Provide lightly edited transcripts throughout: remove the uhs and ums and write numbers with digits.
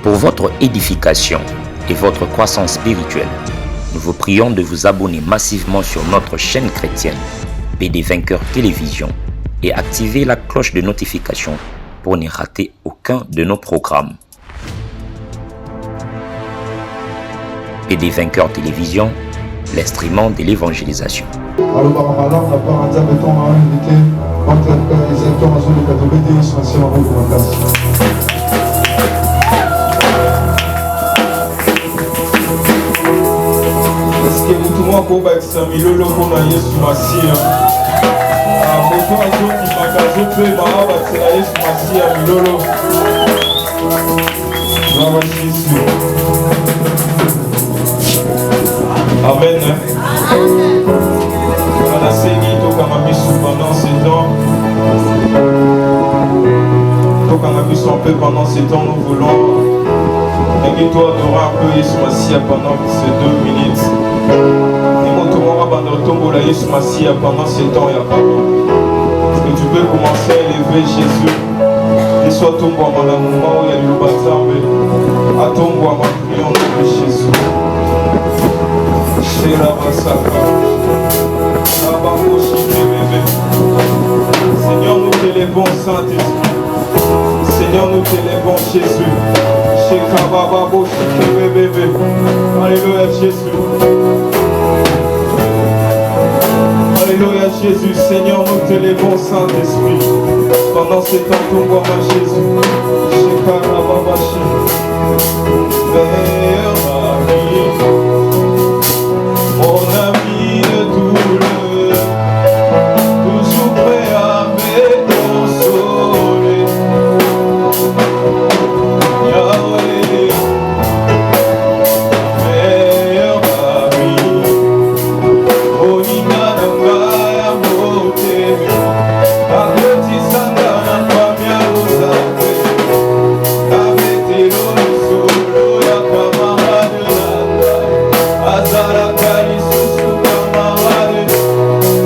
Pour votre édification et votre croissance spirituelle, nous vous prions de vous abonner massivement sur notre chaîne chrétienne PD Vainqueur Télévision et activer la cloche de notification pour ne rater aucun de nos programmes. PD Vainqueur Télévision, l'instrument de l'évangélisation. Amen. On a saigné tout comme un bisou pendant ces temps. Tout comme un bisou un peu pendant ces temps, nous voulons. Et toi adorer un peu Yesu Massia pendant ces 2 minutes. Et mon tour va abandonner ton boulot Yesu Massia pendant ces temps et à pardon. Est-ce que tu peux commencer à élever Jésus? Et soit ton bois dans le moment où il y a le baptême. À ton bois, ma prière, on de Jésus. Seigneur, nous t'élèvons, Saint-Esprit. Seigneur, nous t'élèvons, Jésus. Alléluia, Jésus. Alléluia, Jésus. Seigneur, nous t'élèvons, Saint-Esprit. Pendant ces temps, ton bois, ma Jésus. Mon ami de douleur, toujours prêt à me consoler. Yahweh, meilleur ami, Oninga Nangaya Motemi, Akoti Sangana Pamia Rosape, Kametelo Solo ya Kamarade Nanda, Azara Kali Susu Kamarade,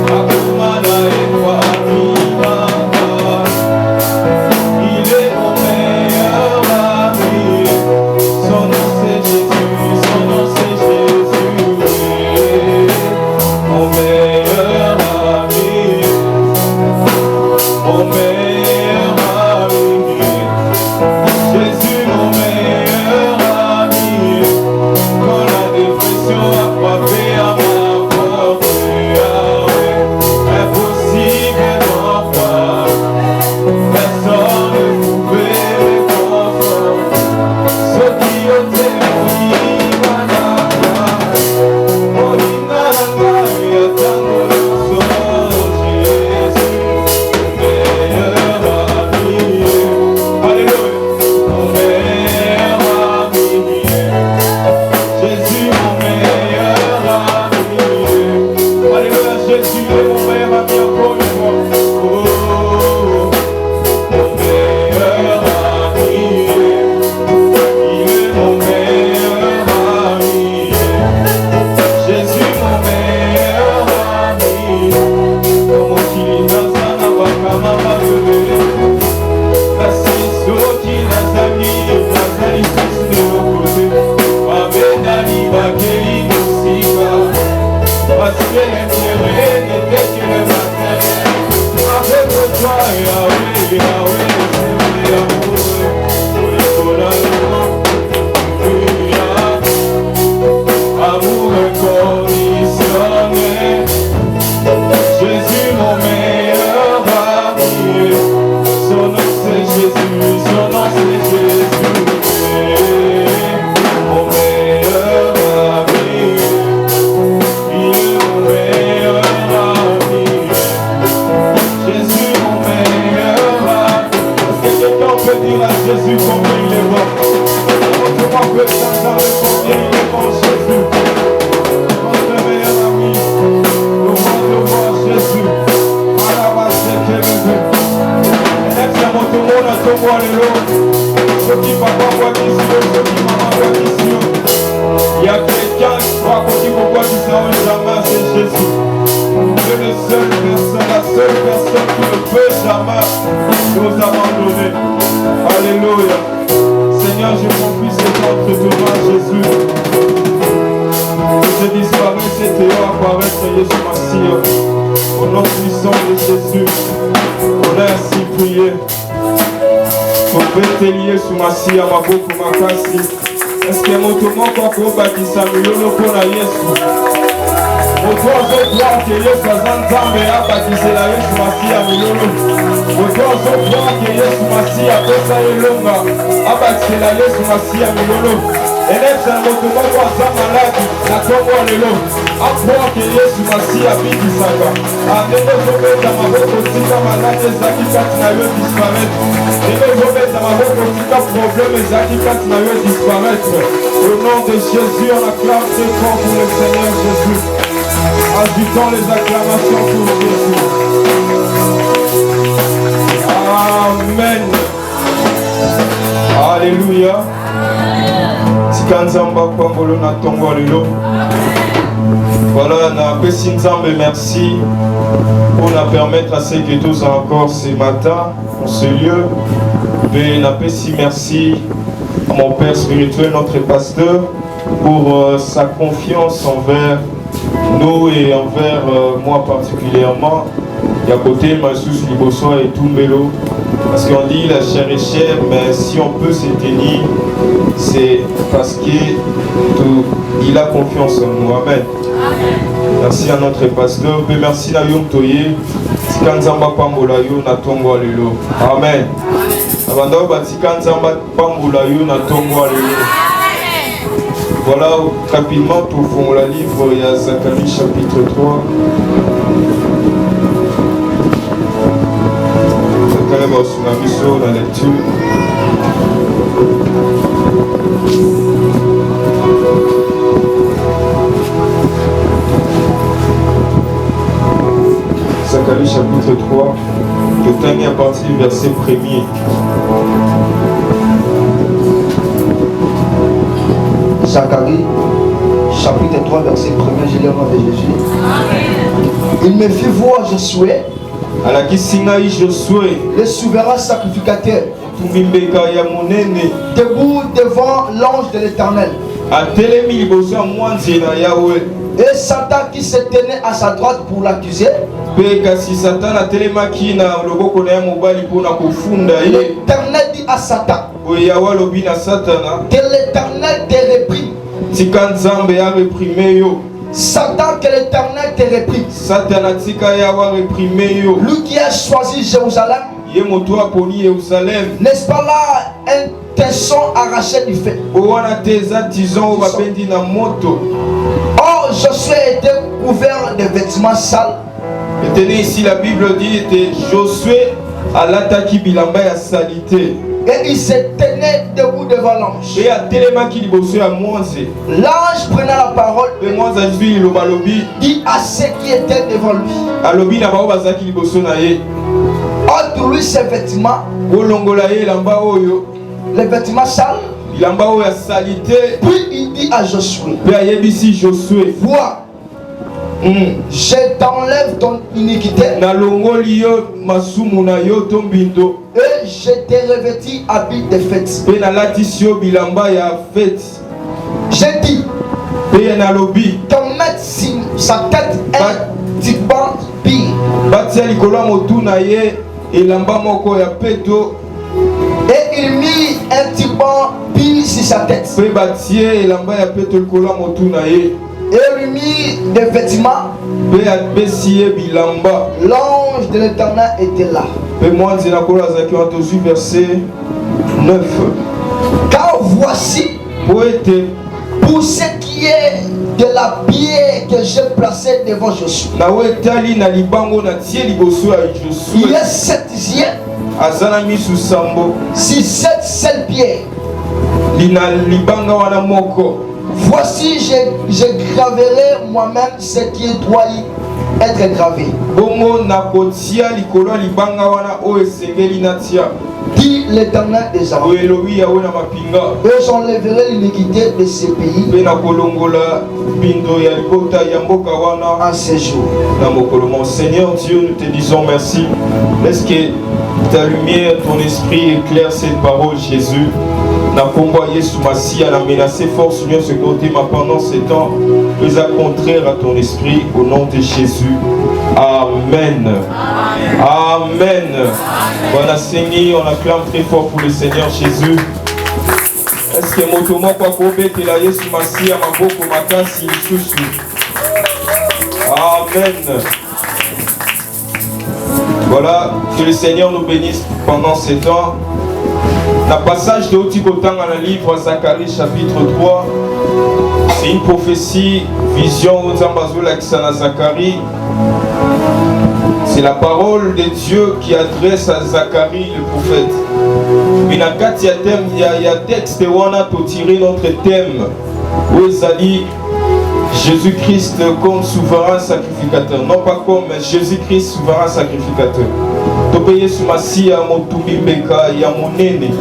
Akumana Ekwa Minanga. Il est mon meilleur ami, son nom c'est Jésus, son nom c'est Jésus. Mon meilleur ami, mon meilleur ami, Jésus mon meilleur ami. Quand la dépression a frappé à ma porte, impossible d'en voir, personne ne pouvait me conforter. Ceux qui ont témoigné, amour inconditionné. Jésus mon meilleur ami, son nom c'est Jésus, son nom c'est Jésus. Mon meilleur ami, il est mon meilleur ami. Jésus mon meilleur ami. Est-ce que quelqu'un peut dire à Jésus combien il est bon? Comment peut quelqu'un dire combien il est bon Jésus? Notre meilleur ami, nous voir Jésus. Il y a quelqu'un qui croit qu'on dit pourquoi tu ne jamais, c'est Jésus. C'est le seul personne, la seule personne qui ne peut jamais nous abandonner. Alléluia. Seigneur, je confie s'entretena Jésus. Je disparaisse et te apparaître Jésus Massia. Au nom puissant de Jésus, on a ainsi prié. Tobeteliye sumasiya maboko makasi. Eske moto moko akobakisa milolo mpona Yesu? Moto azokroire ke Yesu aza Nzambe abakisela Yesu Masiya milolo. Moto azokroire ke Yesu Masiya apesa elonga abakisela Yesu Masiya milolo. Eleza moto moko aza maladi na kombo lelo akroire ke Yesu Masiya abikisaka. Ndenge ozobeta maboko tika maladi ezalaki kati na yo disparaître. Ndenge ozobeta maboko tika problème ezalaki kati na yo disparaître. Au nom de Jésus, on acclame très fort pour le Seigneur Jésus. Ajoutons les acclamations pour Jésus. Amen. Alléluia. Tikanzamba Kwambolo na tongo lelo. Voilà, na pesi Nzambe merci pour nous permettre à ce que tous encore ce matin, en ce lieu. Et na pesi merci à mon Père spirituel, notre pasteur, pour sa confiance envers nous et envers moi particulièrement. Il y a côté Massous Liboso et Tumbelo. Parce qu'on dit la chair est chère, mais si on peut se tenir, c'est parce qu'il a confiance en nous. Amen. Merci à notre pasteur. Et merci à Yom Toye. Tikanzamba Pambola Yo na Tongo Lelo. Amen. Abandao Batikanzamba Pambola Yo na Tongo Lelo. Voilà, rapidement, tout fond la livre, il y a Zacharie chapitre 3. Zacharie va sur la mission, la lecture. Zacharie chapitre 3, je termine à partir du verset 1er. Zacharie, chapitre 3, verset 1er, je lis au nom de Jésus. Amen. Il me fit voir Josué, le souverain sacrificateur, debout devant l'ange de l'Éternel. Et Satan qui se tenait à sa droite pour l'accuser. L'Éternel dit à Satan que l'Éternel te réprime. Satan, que l'Éternel te réprime. Lui qui a choisi Jérusalem, n'est-ce pas là un tesson arraché du feu? Or Josué était couvert de vêtements sales. Et tenez ici la Bible dit était Josué à l'attaque bilamba ya salité. Et il se tenait debout devant l'ange. Et à téléma qui bossait à Moise. L'ange prenait la parole et Moise a dit le balobi dit à ceux qui étaient devant lui. Alobi na ba baza qui bossait na ye. Entre lui ses vêtements. Golongola ye lamba oyo. Les vêtements sales. Bilamba oyo ya salité. Puis il dit à Josué. Puis a yebisi Josué. Vois. Je t'enlève ton iniquité. Et je t'ai revêti habit de fête. J'ai dit qu'on mette sa tête un turban pire. Et il mit un turban pire sur sa tête. Et lui mit des vêtements. L'ange de l'Éternel était là. Verset 9. Car voici, pour ce qui est de la pierre que j'ai placée devant Josué, il y a 7 yeux si 7 seule pierre. Voici, je graverai moi-même ce qui doit être gravé. Dit l'Éternel des armées. Et j'enlèverai l'iniquité de ce pays en ces jours. Seigneur Dieu, nous te disons merci. Est-ce que Ta lumière, ton esprit éclaire cette parole, Jésus. N'a combat Yesu Massia, n'a menacé fort, Seigneur, ce côté, mais pendant ces temps, les a contraire à ton esprit, au nom de Jésus. Amen. Amen. Voilà, Seigneur, on acclame très fort pour le Seigneur Jésus. Est-ce que motomo kwa kobe te la Yesu Massia, ma boko makasi, lisusu. Amen. Voilà, que le Seigneur nous bénisse pendant ces temps. Le passage de Otikotan dans le livre Zacharie chapitre 3, c'est une prophétie, vision aux Ambazoula Kisana Zacharie. C'est la parole de Dieu qui adresse à Zacharie le prophète. Mais dans il y a texte où on a tiré notre thème, où il dit Jésus-Christ comme souverain sacrificateur. Non pas comme, mais Jésus-Christ souverain sacrificateur. Tu payes sur ma scie à mon tumimbeka et à mon nene.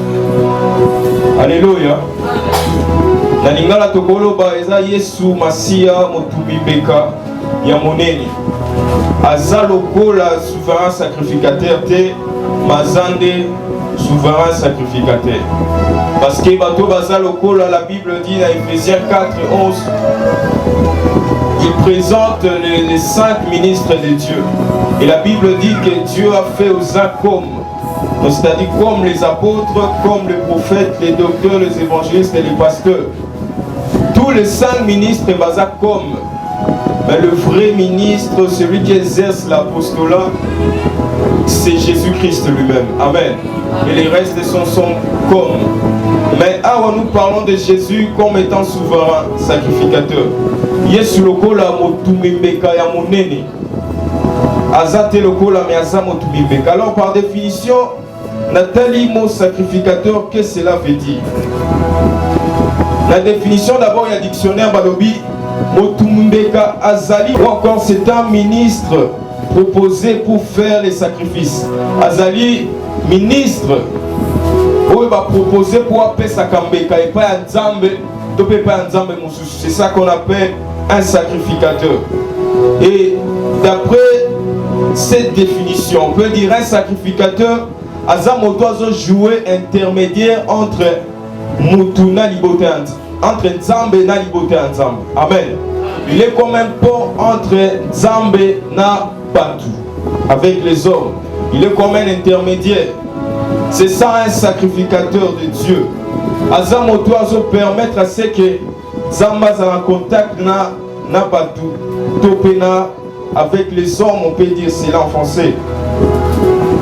Alléluia. Na lingala tokoloba eza Yesu Masia mon tumimbeka et à mon nene. Azaloko la souverain sacrificateur te mazande souverain sacrificateur. Parce que bato bazaloko la Bible dit dans Ephésiens 4 et 11. Il présente les 5 ministres de Dieu. Et la Bible dit que Dieu a fait aux uns comme, c'est-à-dire comme les apôtres, comme les prophètes, les docteurs, les évangélistes et les pasteurs. Tous les 5 ministres basent comme. Mais le vrai ministre, celui qui exerce l'apostolat, c'est Jésus-Christ lui-même. Amen. Et les restes sont comme. Mais alors nous parlons de Jésus comme étant souverain, sacrificateur. Yesu lokola motumimbeka ya monene. Azate lokola mais aza motumimbeka. Alors par définition, Nathalie mot sacrificateur, qu'est-ce que cela veut dire? La définition d'abord il y a dictionnaire Balobi motumimbeka azali ou encore c'est un ministre proposé pour faire les sacrifices. Azali ministre où il va proposer pour appeler sa kambeka et pas un nzambe. C'est ça qu'on appelle un sacrificateur. Et d'après cette définition, on peut dire un sacrificateur, Azamo doit jouer intermédiaire entre Mutuna Libotant, entre Nzambe na Libotant. Amen. Il est comme un pont entre Nzambe na Bantu, avec les hommes. Il est comme un intermédiaire. C'est ça un sacrificateur de Dieu. Azamo doit permettre à ce que Zamba soit en contact na Batu, Topena avec les hommes, on peut dire cela en français.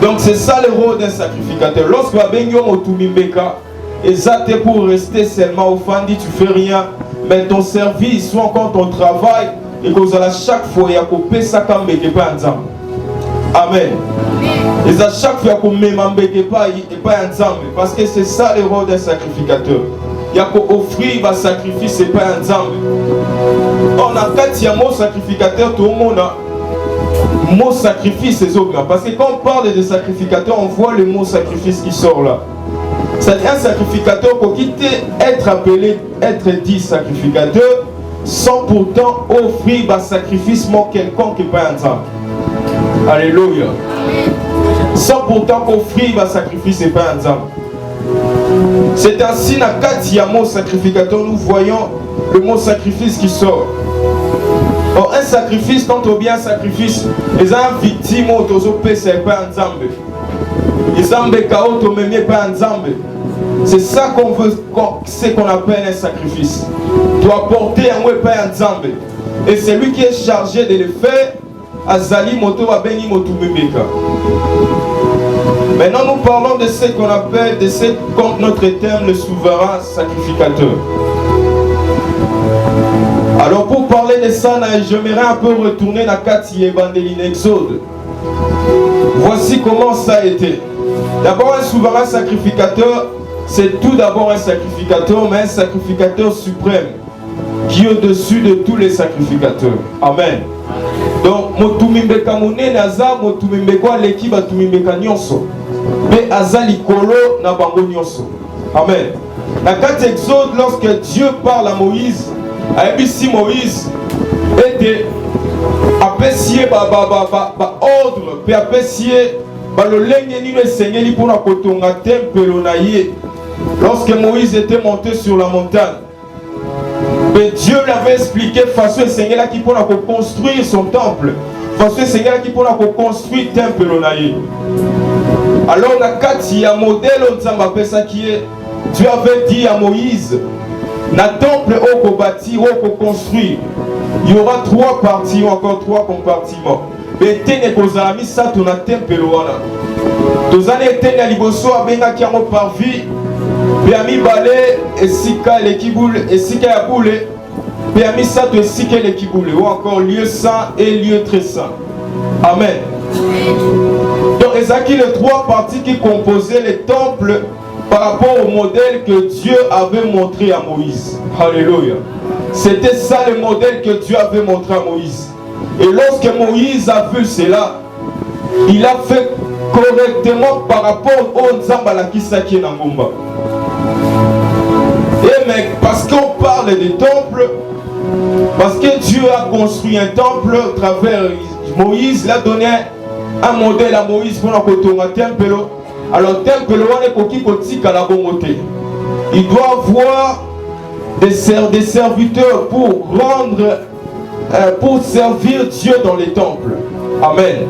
Donc c'est ça le rôle d'un sacrificateur. Lorsque Babenyo Motumimbeka, et ça t'es pour rester seulement au fandi, tu fais rien, mais ton service, soit encore ton travail, et que à chaque fois il y a coupé ça comme pas ensemble. Amen. Et à chaque fois qu'on ne m'embête pas ensemble, parce que c'est ça le rôle d'un sacrificateur. Il y a qu'à offrir un sacrifice et pas ensemble. On a 4 mots sacrificateur, tout le monde a mot sacrifice et autres. Parce que quand on parle de sacrificateur, on voit le mot sacrifice qui sort là. C'est un sacrificateur pour quitter être appelé, être dit sacrificateur, sans pourtant offrir un sacrifice quelconque et pas ensemble. Alléluia. Sans pourtant offrir un sacrifice et pas ensemble. C'est ainsi dans 4 mots sacrificateur, nous voyons le mot sacrifice qui sort. Or, un sacrifice, tant ou bien un sacrifice, les gens victimes au c'est pas ensemble. Les gens au même pas ensemble. C'est ça qu'on veut, c'est qu'on appelle un sacrifice. Tu dois porter un pas ensemble. Et c'est lui qui est chargé de le faire. Azali moto wa beni motu mimeka. Maintenant nous parlons de ce qu'on appelle, de ce comme notre terme, le souverain sacrificateur. Alors pour parler de ça, j'aimerais un peu retourner dans 4 Évangéline Exode. Voici comment ça a été. D'abord un souverain sacrificateur, c'est tout d'abord un sacrificateur, mais un sacrificateur suprême, qui est au-dessus de tous les sacrificateurs. Amen. Donc, motumimbeka monene aza motumimbeka leki batumimbeka nyonso. Pe aza likolo na bango nyonso. Amen. Dans 4 Exode, lorsque Dieu parle à Moïse, si Moïse était apprécié ordre, puis apprécié Lorsque Moïse était monté sur la montagne, mais Dieu l'avait expliqué façon le Seigneur qui pourra construire son temple, façon le Seigneur qui pourra construire le temple. Alors il y a un modèle qui est Dieu avait dit à Moïse, dans le temple où on bâtit, où on construit, il y aura 3 parties ou encore 3 compartiments. Mais tenez que amis ça ton temple wana. Tous années tenez liboso abenga qui a mon parvis. Permis balé et sika l'équiboule et sika ya boule. Permis ça de sika l'équiboule ou encore lieu saint et lieu très saint. Amen. Donc Ezaki les 3 parties qui composaient les temples par rapport au modèle que Dieu avait montré à Moïse. Alléluia. C'était ça le modèle que Dieu avait montré à Moïse. Et lorsque Moïse a vu cela, il a fait correctement par rapport au Nzambala Kisaki Nangumba. Et mais parce qu'on parle des temples, parce que Dieu a construit un temple à travers Moïse, il a donné un modèle à Moïse pour un temple. Alors le temple il doit avoir des serviteurs pour rendre pour servir Dieu dans les temples. Amen.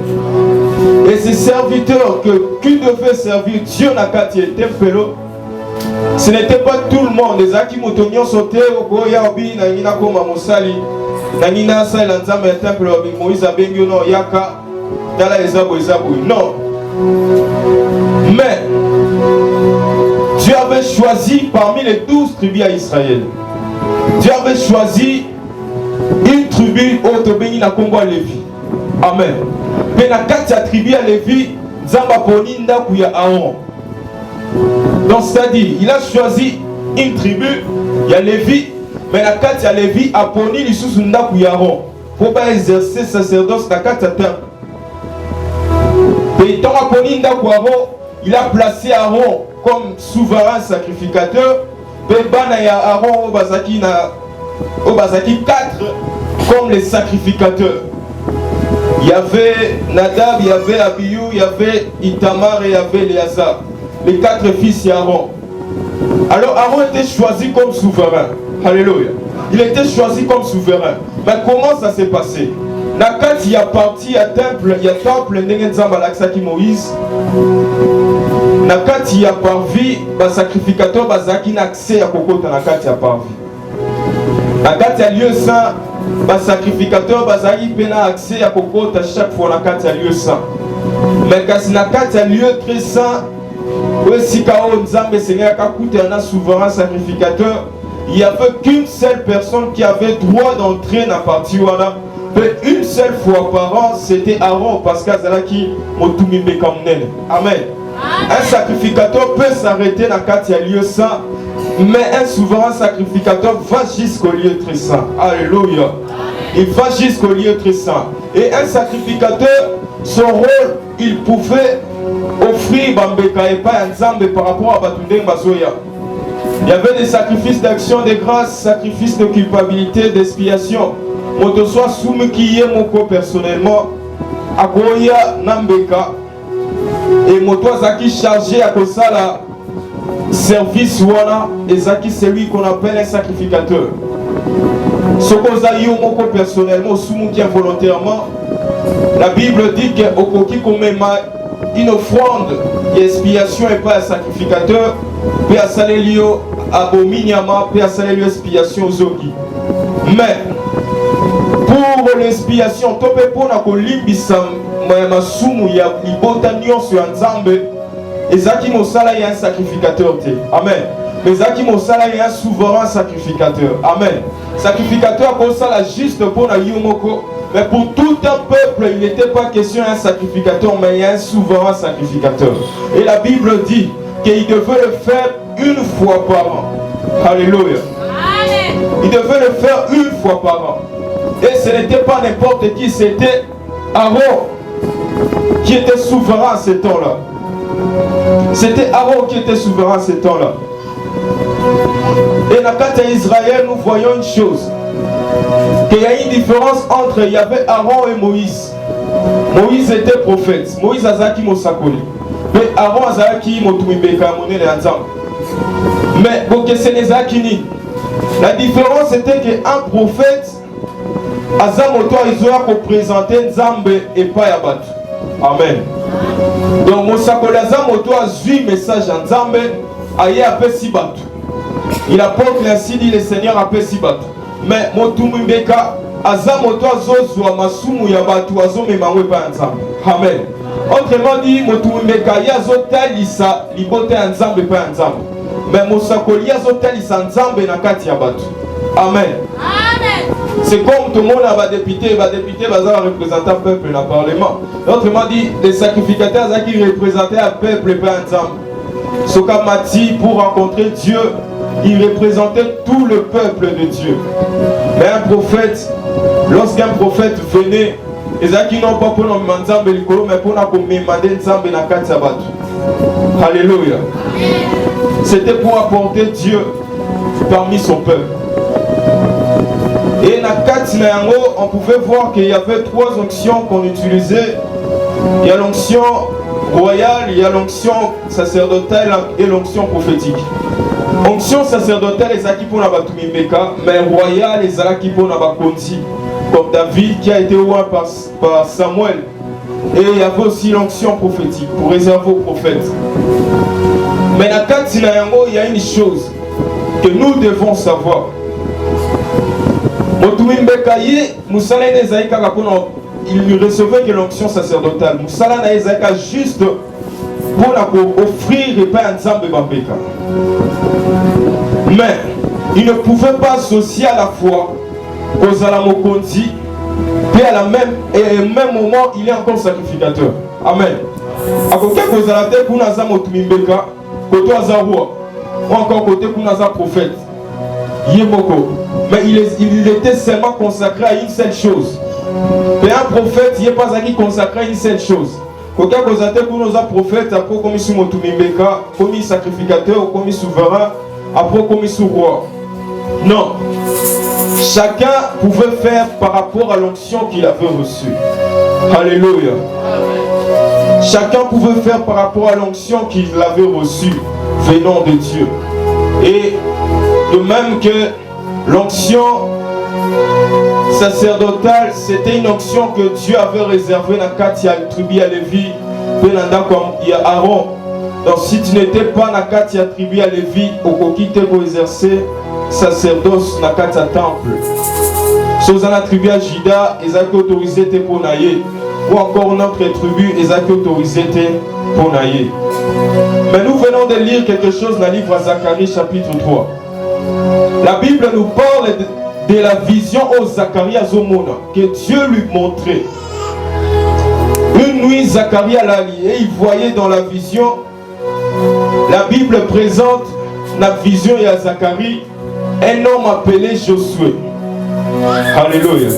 Et ces serviteurs qui devaient servir Dieu dans le temple, ce n'était pas tout le monde. Les gens qui m'ont sauté au Goyabi, Nangina Koma Mosali, Nangina Saïla Nzamba temple, Moïse Abengyono Yaka, Dala Ezabo Ezabo. Non. Mais Dieu avait choisi parmi les 12 tribus à Israël. Dieu avait choisi une tribu au na Congo à Lévi. Amen. Mais la 4 tribus à Lévi, Zamba Poninda Kouya Aaron. Donc c'est-à-dire, il a choisi une tribu, il y a Lévi, mais la 4 à Lévi a poni l'issous Nda Kouya Aaron. Pour pas exercer sacerdoce la 4 à terre. Et dans la poni Nda Kouya Aaron, il a placé Aaron comme souverain sacrificateur. Bebana ya Aaron au Bazaki 4 comme les sacrificateurs. Il y avait Nadab, il y avait Abiyu, il y avait Itamar et il y avait Léazar. Les 4 fils d'Aaron. Alors Aaron était choisi comme souverain. Alléluia. Il était choisi comme souverain. Mais comment ça s'est passé? Nakat il y a parti à temple, il y a temple Nengenzambalakisaki Moïse. Nakat il y a parvi, le sacrificateur Bazaki n'a accès à Kokota Nakat il y a parvi. Nakat il y a lieu saint, le sacrificateur Bazaki n'a accès à Kokota chaque fois Nakat il y a lieu saint. Mais quand Nakat il y a lieu très saint, souverain sacrificateur, il n'y avait qu'une seule personne qui avait droit d'entrer dans la partie. Mais une seule fois par an, c'était Aaron, parce qu'Azalaki Motumimbe Kamnen. Amen. Un sacrificateur peut s'arrêter dans le lieu saint, mais un souverain sacrificateur va jusqu'au lieu très saint. Alléluia. Il va jusqu'au lieu très saint. Et un sacrificateur, son rôle, il pouvait offrir Bambeka et pas Nzambe par rapport à Batundeng Bazoya. Il y avait des sacrifices d'action de grâce, sacrifices de culpabilité, d'expiation. Moto soit soumukiye moko personnellement à Goya Nambeka et moto zaki chargé à Kosala service wana et zaki celui qu'on appelle un sacrificateur. Ce qu'on a eu moko personnellement soumuki involontairement, la Bible dit que okoki komema une offrande d'expiation et pas un sacrificateur, peut à salélio abominiama, peut à salélio expiation zogi. Mais pour l'expiation, tu peux pas kolimbisa masumu ya libota nyonso ya Nzambe. Ezaki mosala ya un sacrificateur te. Amen. Ezaki mosala ya un souverain sacrificateur. Amen. Sacrificateur comme ça la juste pour na yomoko. Mais pour tout un peuple, il n'était pas question d'un sacrificateur, mais il y a un souverain sacrificateur. Et la Bible dit qu'il devait le faire une fois par an. Alléluia. Amen. Il devait le faire une fois par an. Et ce n'était pas n'importe qui, c'était Aaron qui était souverain à ce temps-là. C'était Aaron qui était souverain à ce temps-là. Et dans le cas d'Israël, nous voyons une chose. Qu'il y a une différence entre il y avait Aaron et Moïse. Moïse était prophète. Moïse azaki mosakoli. Mais avant azaki motumibeka monene ya nzambe. Mais bokesene ezaki nini? La différence était qu'un prophète aza moto azoya ko présenter nzambe epai ya bato. Amen. Donc mosakoli aza moto azui message ya nzambe aye apesi bato. Il apporte ainsi dit le Seigneur apesi bato. Mais motumibeka aza moto azozwa masumu ya bato azomema ngo epai ya nzambe. Amen. Autrement dit, motumibeka azotalisa libota ya nzambe epai ya nzambe. Mais mosakoli azotalisa nzambe na kati ya bato. Amen. Amen. C'est comme tout le monde a député baza représenter le peuple dans le parlement. Autrement dit, les sacrificateurs qui représentaient le peuple epai ya nzambe. Soka Mati pour rencontrer Dieu, il représentait tout le peuple de Dieu. Mais un prophète, lorsqu'un prophète venait, les gens qui n'ont pas pour nous manzambe likolo, mais pour nous demander nzambe na kati ya bato. Alléluia. C'était pour apporter Dieu parmi son peuple. Et na kati na yango, on pouvait voir qu'il y avait trois onctions qu'on utilisait. Il y a l'onction royale, il y a l'onction sacerdotale et l'onction prophétique. Onction sacerdotale les acquis pour la Batumimbeka, mais royale les acquis pour la Bakonti, comme David qui a été oint par Samuel. Et il y avait aussi l'onction prophétique pour réserver aux prophètes. Mais dans Katinayango, il y a une chose que nous devons savoir. Motumimbeka ye, Moussala Nezaïka Kapono, il recevait que l'onction sacerdotale. Moussala Nezaïka juste pour offrir les pains ensemble Bambeka. Mais il ne pouvait pas associer à la fois aux Alamokonti, puis à la même moment il est encore sacrificateur. Amen. À côté aux Alate Kunaza Motumimbeka, côté Azarua, ou encore côté Kunaza prophète, Yemoko. Mais il était seulement consacré à une seule chose. Mais un prophète, il n'est pas consacré à une seule chose. Quand vous avez un prophète, après comme sur Motumimbeka, comme sacrificateur, comme souverain, après comme sur roi. Non. Chacun pouvait faire par rapport à l'onction qu'il avait reçue. Alléluia. Chacun pouvait faire par rapport à l'onction qu'il avait reçue venant de Dieu. Et de même que l'onction sacerdotale, c'était une onction que Dieu avait réservée dans Katia, tribu à Lévi, comme il y a Aaron. Donc si tu n'étais pas dans Katia, tribu à Lévi, au coquille pour exercer sacerdoce dans Katia temple. Si vous avez la tribu à Jida, ils ont autorisé pour naïe. Ou encore notre tribu, ils ont autorisé pour naïe. Mais nous venons de lire quelque chose dans le livre Zacharie chapitre 3. La Bible nous parle de la vision aux Zacharie Azomona que Dieu lui montrait. Une nuit, Zacharie l'a lié et il voyait dans la vision, la Bible présente la vision à Zacharie, un homme appelé Josué. Alléluia.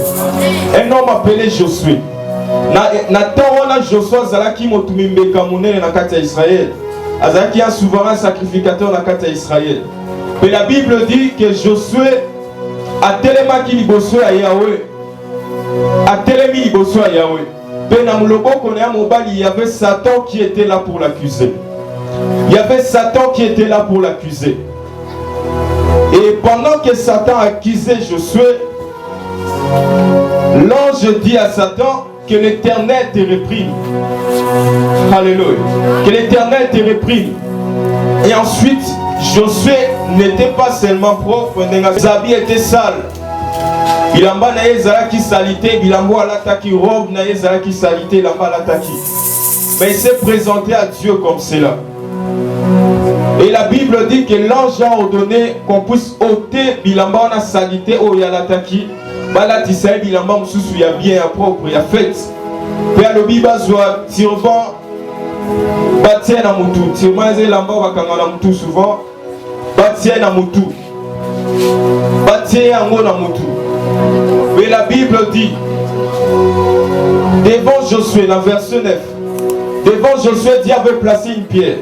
Un homme appelé Josué. Nathan Josué Zalaki Motumimbeka Mounene na kati ya Israël. Azaki un souverain sacrificateur na kati ya Israël. Mais la Bible dit que Josué a tellement qu'il bossait à Yahweh. A tellement il bossait à Yahweh. Il y avait Satan qui était là pour l'accuser. Il y avait Satan qui était là pour l'accuser. Et pendant que Satan accusait Josué, l'ange dit à Satan que l'Éternel te réprime. Alléluia. Que l'Éternel te réprime. Et ensuite, Josué n'était pas seulement propre, ses habits étaient sales. Il a qui salité, il a l'attaque robe, qui salité, il a l'attaque. Mais il s'est présenté à Dieu comme cela. Et la Bible dit que l'ange a ordonné qu'on puisse ôter bilamba na salité au yalataki. Balatisa bilamba mususu ya bien propre ya fait. Père le biba zwa turban batia na mutu. Turban ze lamba bakanga na mutu souvent. Batia na mutu. Batia yango na mutu. Mais la Bible dit devant Josué, dans verset 9, devant Josué, Dieu avait placé une pierre.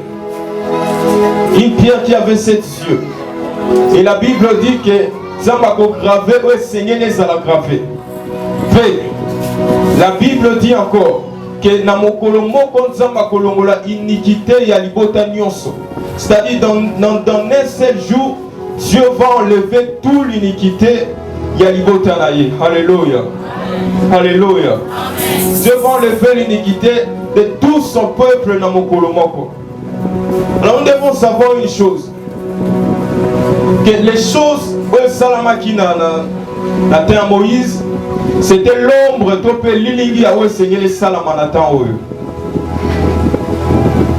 Une pierre qui avait 7 yeux. Et la Bible dit que Zambako gravé, ou Seigneur les a gravé. La Bible dit encore que na mokolo moko nzamba kolongola iniquité ya libota nyonso. C'est-à-dire dans un seul jour, Dieu va enlever toute l'iniquité ya libota na ye. Alléluia. Alléluia. Dieu va enlever l'iniquité de tout son peuple na mokolo moko. Alors nous devons savoir une chose, que les choses où Salamaki na terre Moïse, c'était l'ombre topé lilingi à où Seigneur les Salamanatan.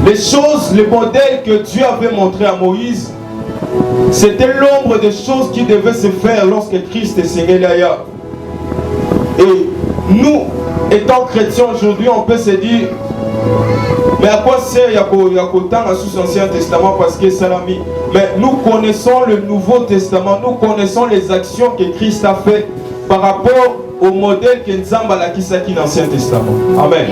Les choses, le modèle que Dieu avait montré à Moïse, c'était l'ombre des choses qui devaient se faire lorsque Christ est Seigneur là. Et nous, étant chrétiens aujourd'hui, on peut se dire, mais à quoi sert Yakotan sous l'Ancien Testament parce que c'est l'ami. Mais nous connaissons le Nouveau Testament, nous connaissons les actions que Christ a fait par rapport au modèle que Nzamba l'a kisaki dans l'Ancien Testament. Amen.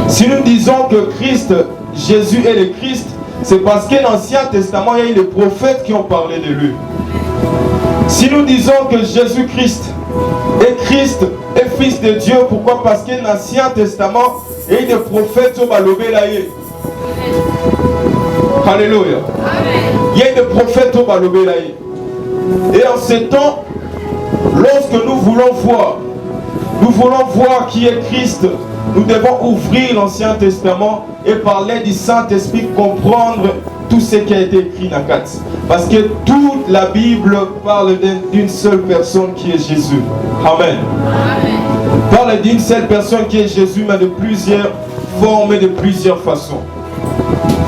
Si nous disons que Christ, Jésus est le Christ, c'est parce que dans l'Ancien Testament, il y a eu les prophètes qui ont parlé de lui. Si nous disons que Jésus-Christ est Christ, est Fils de Dieu, pourquoi? Parce que dans l'Ancien Testament, il y a eu des prophètes qui ont balobé là. Alléluia. Il y a eu des prophètes qui ont balobé là. Et en ce temps, lorsque nous voulons voir qui est Christ, nous devons ouvrir l'Ancien Testament et parler du Saint-Esprit, comprendre tout ce qui a été écrit dans Kat. Parce que toute la Bible parle d'une seule personne qui est Jésus. Amen. Parle d'une seule personne qui est Jésus, mais de plusieurs formes et de plusieurs façons.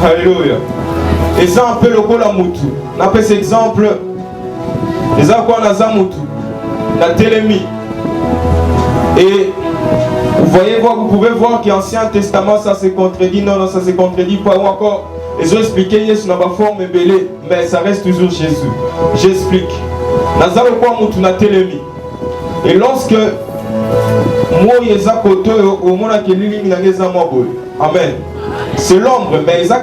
Alléluia. Et ça, un peu le kola mutu. On appelle cet exemple. Et ça, quoi, on a ça mutu. La télémie. Et vous pouvez voir qu'Ancien Ancien Testament, ça se contredit. Non, ça se contredit pas. Ou encore, ils ont expliqué, Yesu n'a pas forme belé, mais ça reste toujours Jésus. J'explique. Nazaro quoi mutu na télémie. Et lorsque Amen. C'est l'ombre, mais ils ont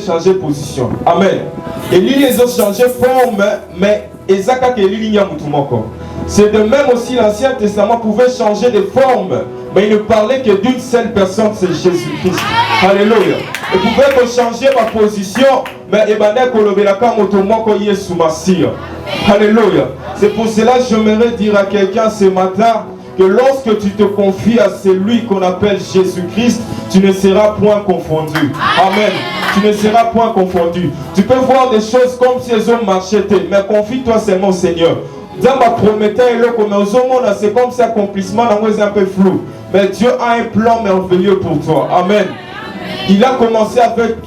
changé position. Amen. Et ils ont changé forme, mais c'est de même aussi l'Ancien Testament pouvait changer de forme, mais il ne parlait que d'une seule personne, c'est Jésus-Christ. Alléluia. Il pouvait changer ma position, mais il Alléluia. C'est pour cela que j'aimerais dire à quelqu'un ce matin que lorsque tu te confies à celui qu'on appelle Jésus-Christ, tu ne seras point confondu. Amen. Tu ne seras point confondu. Tu peux voir des choses comme si elles ont marché, mais confie-toi seulement au Seigneur. C'est comme si l'accomplissement est un peu flou. Mais Dieu a un plan merveilleux pour toi. Amen. Il a commencé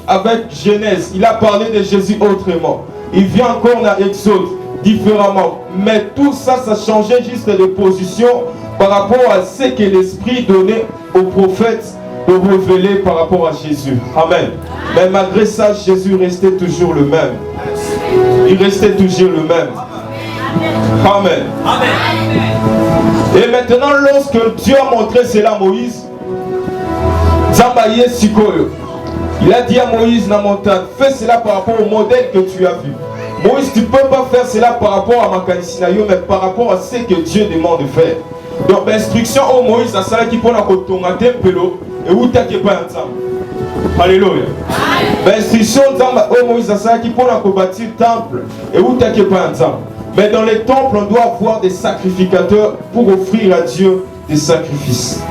avec Genèse. Il a parlé de Jésus autrement. Il vient encore dans Exode différemment. Mais tout ça, ça changeait juste de position par rapport à ce que l'Esprit donnait aux prophètes de révéler par rapport à Jésus. Amen. Mais malgré ça, Jésus restait toujours le même. Il restait toujours le même. Amen. Et maintenant, lorsque Dieu a montré cela à Moïse, il a dit à Moïse dans la montagne, fais cela par rapport au modèle que tu as vu. Moïse, tu ne peux pas faire cela par rapport à ma canicinayo, mais par rapport à ce que Dieu demande de faire. Donc l'instruction au Moïse, ça sera qui pour la cotonga tempelo et où t'as pas ensemble. Alléluia. L'instruction au Moïse, ça sera qui pour la bâtir temple et où t'as pas ensemble. Mais dans les temples, on doit avoir des sacrificateurs pour offrir à Dieu des sacrifices.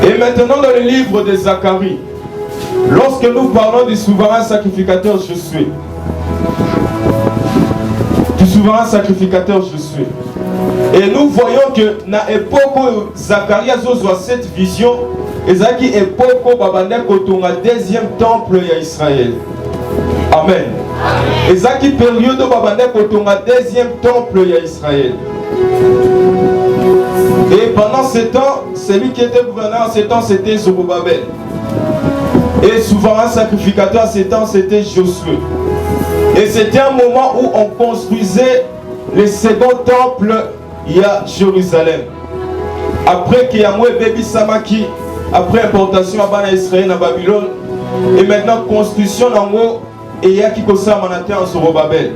Et maintenant dans le livre de Zacharie, lorsque nous parlons du souverain sacrificateur Josué, du souverain sacrificateur Josué, et nous voyons que dans l'époque où Zacharie a cette vision, et Zaki époque où Babandé Kotonga deuxième temple à Israël. Amen. Et Zaki période où Babandé Kotonga deuxième temple à Israël. Et pendant ce temps, celui qui était gouverneur en ce temps, c'était Zorobabel. Et souverain sacrificateur en ce temps, c'était Josué. Et c'était un moment où on construisait le second temple à Jérusalem. Après qu'il y a Baby Samaki, après importation à Bana Israël à Babylone, et maintenant construction en haut, et il y a qui en Zorobabel.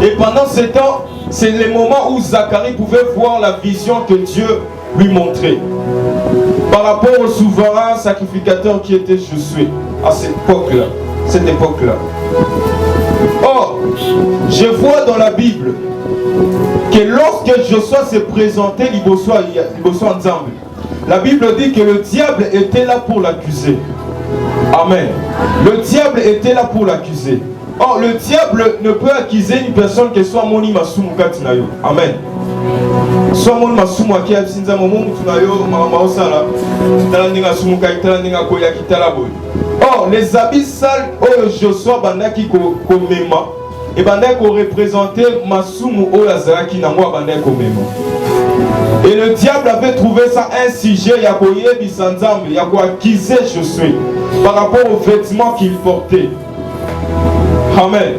Et pendant ce temps, c'est le moment où Zacharie pouvait voir la vision que Dieu lui montrait. Par rapport au souverain sacrificateur qui était Josué à cette époque-là. Or, je vois dans la Bible que lorsque Josué s'est présenté, la Bible dit que le diable était là pour l'accuser. Amen. Le diable était là pour l'accuser. Or, le diable ne peut accuser une personne que soit Moni Masumu Katinayo. Amen. Soit Moni Masumu Akiatinza Momo Tunayo, Maosala, Talandinga Sumuka, Talandinga Koya Kitalaboy. Or, les habits sales, Josué Bandaki Komema, et Bandaki représentait Masumu Oyazaki Namwa Bandaki Komema. Et le diable avait trouvé ça un sujet, Yakoye Bisanzambe, Yako acquisé Josué par rapport aux vêtements qu'il portait. Amen.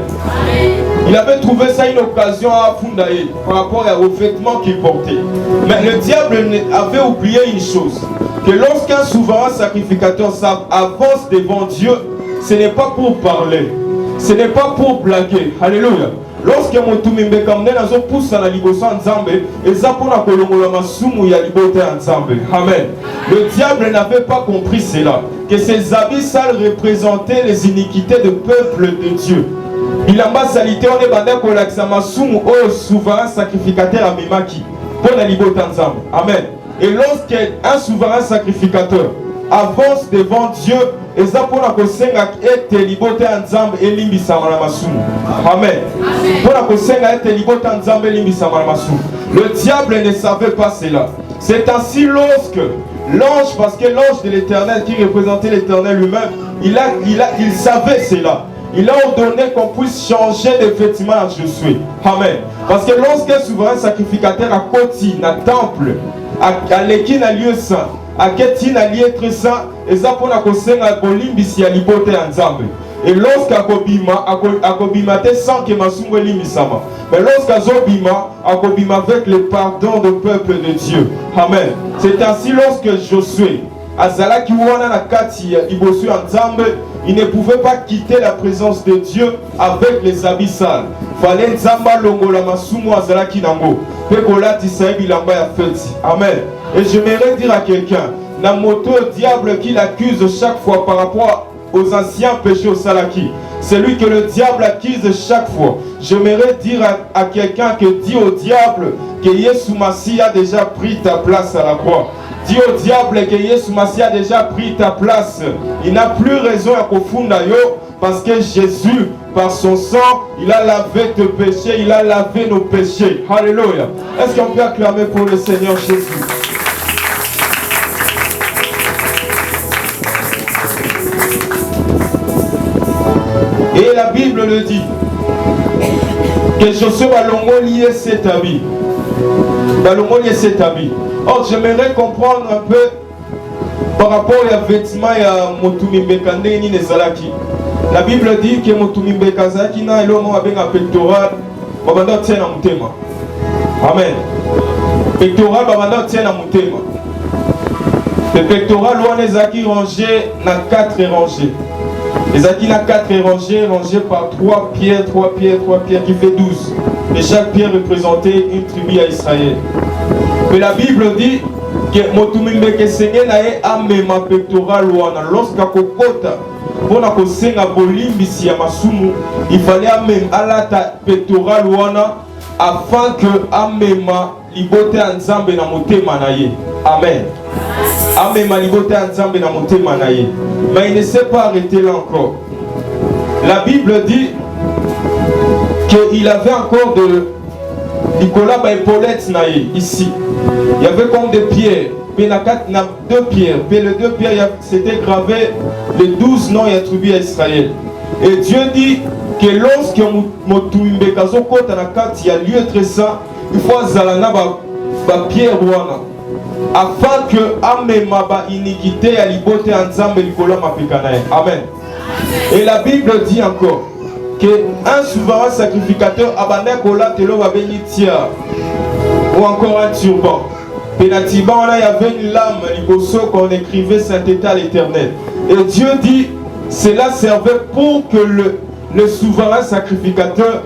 Il avait trouvé ça une occasion à Fundaï par rapport aux vêtements qu'il portait. Mais le diable avait oublié une chose, que lorsqu'un souverain sacrificateur avance devant Dieu, ce n'est pas pour parler, ce n'est pas pour blaguer. Alléluia. Lorsque mon tumimbe kamne nazo poussa na liboso nzambe, ezapona kolongola masumu ya libote nzambe. Amen. Le diable n'avait pas compris cela, que ces habits sales représentaient les iniquités du peuple de Dieu. Bilamba salité on est bandé kolakisa masumu au souverain sacrificateur amemaki pour la libote nzambe. Amen. Et lorsqu'un souverain sacrificateur avance devant Dieu, et ça pour la kosenga ete libote nzambe elimbisa masumu. Amen. Pour la kosenga ete libote nzambe elimbisa masumu. Le diable ne savait pas cela. C'est ainsi lorsque l'ange, parce que l'ange de l'Éternel qui représentait l'Éternel lui-même, il savait cela. Il a ordonné qu'on puisse changer de vêtements à Josué. Amen. Parce que lorsqu'un souverain sacrificateur a côté dans le temple, à l'équipe dans lieu saint, à Ketin à lieu très saint, et ça pour la kosenga kolimbisi ya libote nzambe. Et lorsqu'Akobima, Akobima te sans que Masumu elimisama. Mais lorsqu'Azobima, Akobima avec le pardon du peuple de Dieu. Amen. C'est ainsi lorsque Josué, Azalaki wana na kati ibosu nzambe, il ne pouvait pas quitter la présence de Dieu avec les habits sales. Fallait nzamba longola masumu azalaki nango. Pekola tisaïbi lamba ya feti. Amen. Et j'aimerais dire à quelqu'un, la moto diable qui l'accuse chaque fois par rapport aux anciens péchés au salaki, c'est lui que le diable accuse chaque fois. J'aimerais dire à quelqu'un que dit au diable que Yesu Massi a déjà pris ta place à la croix. Dis au diable que Yesu Massi a déjà pris ta place. Il n'a plus raison à confondre parce que Jésus, par son sang, il a lavé tes péchés, il a lavé nos péchés. Alléluia. Est-ce qu'on peut acclamer pour le Seigneur Jésus? Et la Bible le dit que Josué va lier cet habit. Or, j'aimerais comprendre un peu par rapport aux vêtements et Motumimbekande ni Nezalaki. La Bible dit que Motumimbekazaki na elomo avec un pectoral, babanda tient à mutema. Amen. Pectoral babanda tient à mutema. Le pectoral loin ezaki rangé na 4 rangées. Les acquis na 4 rangées par 3 pierres qui fait 12. Et chaque pierre représentait une tribu à Israël. Mais la Bible dit que Motumimbeke Senge nae amema pectoral wana lorsqu'à kokota pour na kosenga bolimbisi ya masumu, il fallait amema alata pectoral wana afin que amema libote nzambe na motema na ye. Amen. Amema libote nzambe na motema na ye. Mais il ne s'est pas arrêté là encore. La Bible dit qu'il avait encore de Nicolas Baïpolette ici. Il y avait comme des pierres. Puis il y a 2 pierres. Puis les 2 pierres, c'était gravé les 12 noms et attribués à Israël. Et Dieu dit que lorsque Motuimbekazo Kota il y a lieu très saint, il faut Zalana ba pierre wana. Afin que Amema ba iniquité à libote ensemble Nicolas Mapikanae. Amen. Et la Bible dit encore qu'un souverain sacrificateur abanekola telo va béni tia ou encore un turban. Pénatiban là il y avait une lame liboso qu'on écrivait sainteté à l'Éternel. Et Dieu dit cela servait pour que le souverain sacrificateur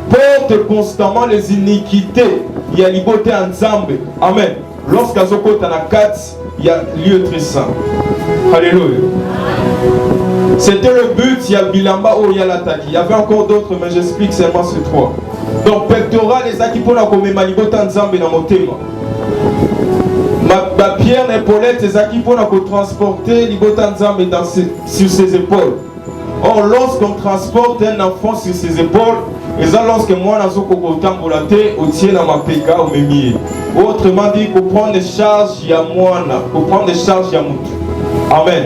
porte constamment les iniquités. Il y a liberté en Zambé. Amen. Lorsqu'Azoko Tanakat, il y a lieu très saint. Alléluia. C'était le but, il y a Bilamba ou il y a l'attaque. Il y avait encore d'autres, mais j'explique seulement ces trois. Donc, pectoral, les akipona comme Malibota Nzambe dans mon thème. Ma pierre épaulette, les akipona pour transporter Libota Nzambe sur ses épaules. Or, lorsqu'on transporte un enfant sur ses épaules, et ça, lorsque moi, je suis au tien dans ma péka ou mes autrement dit, qu'on prend des charges, il y a moi, qu'on prend des charges, il y a moutou. Amen.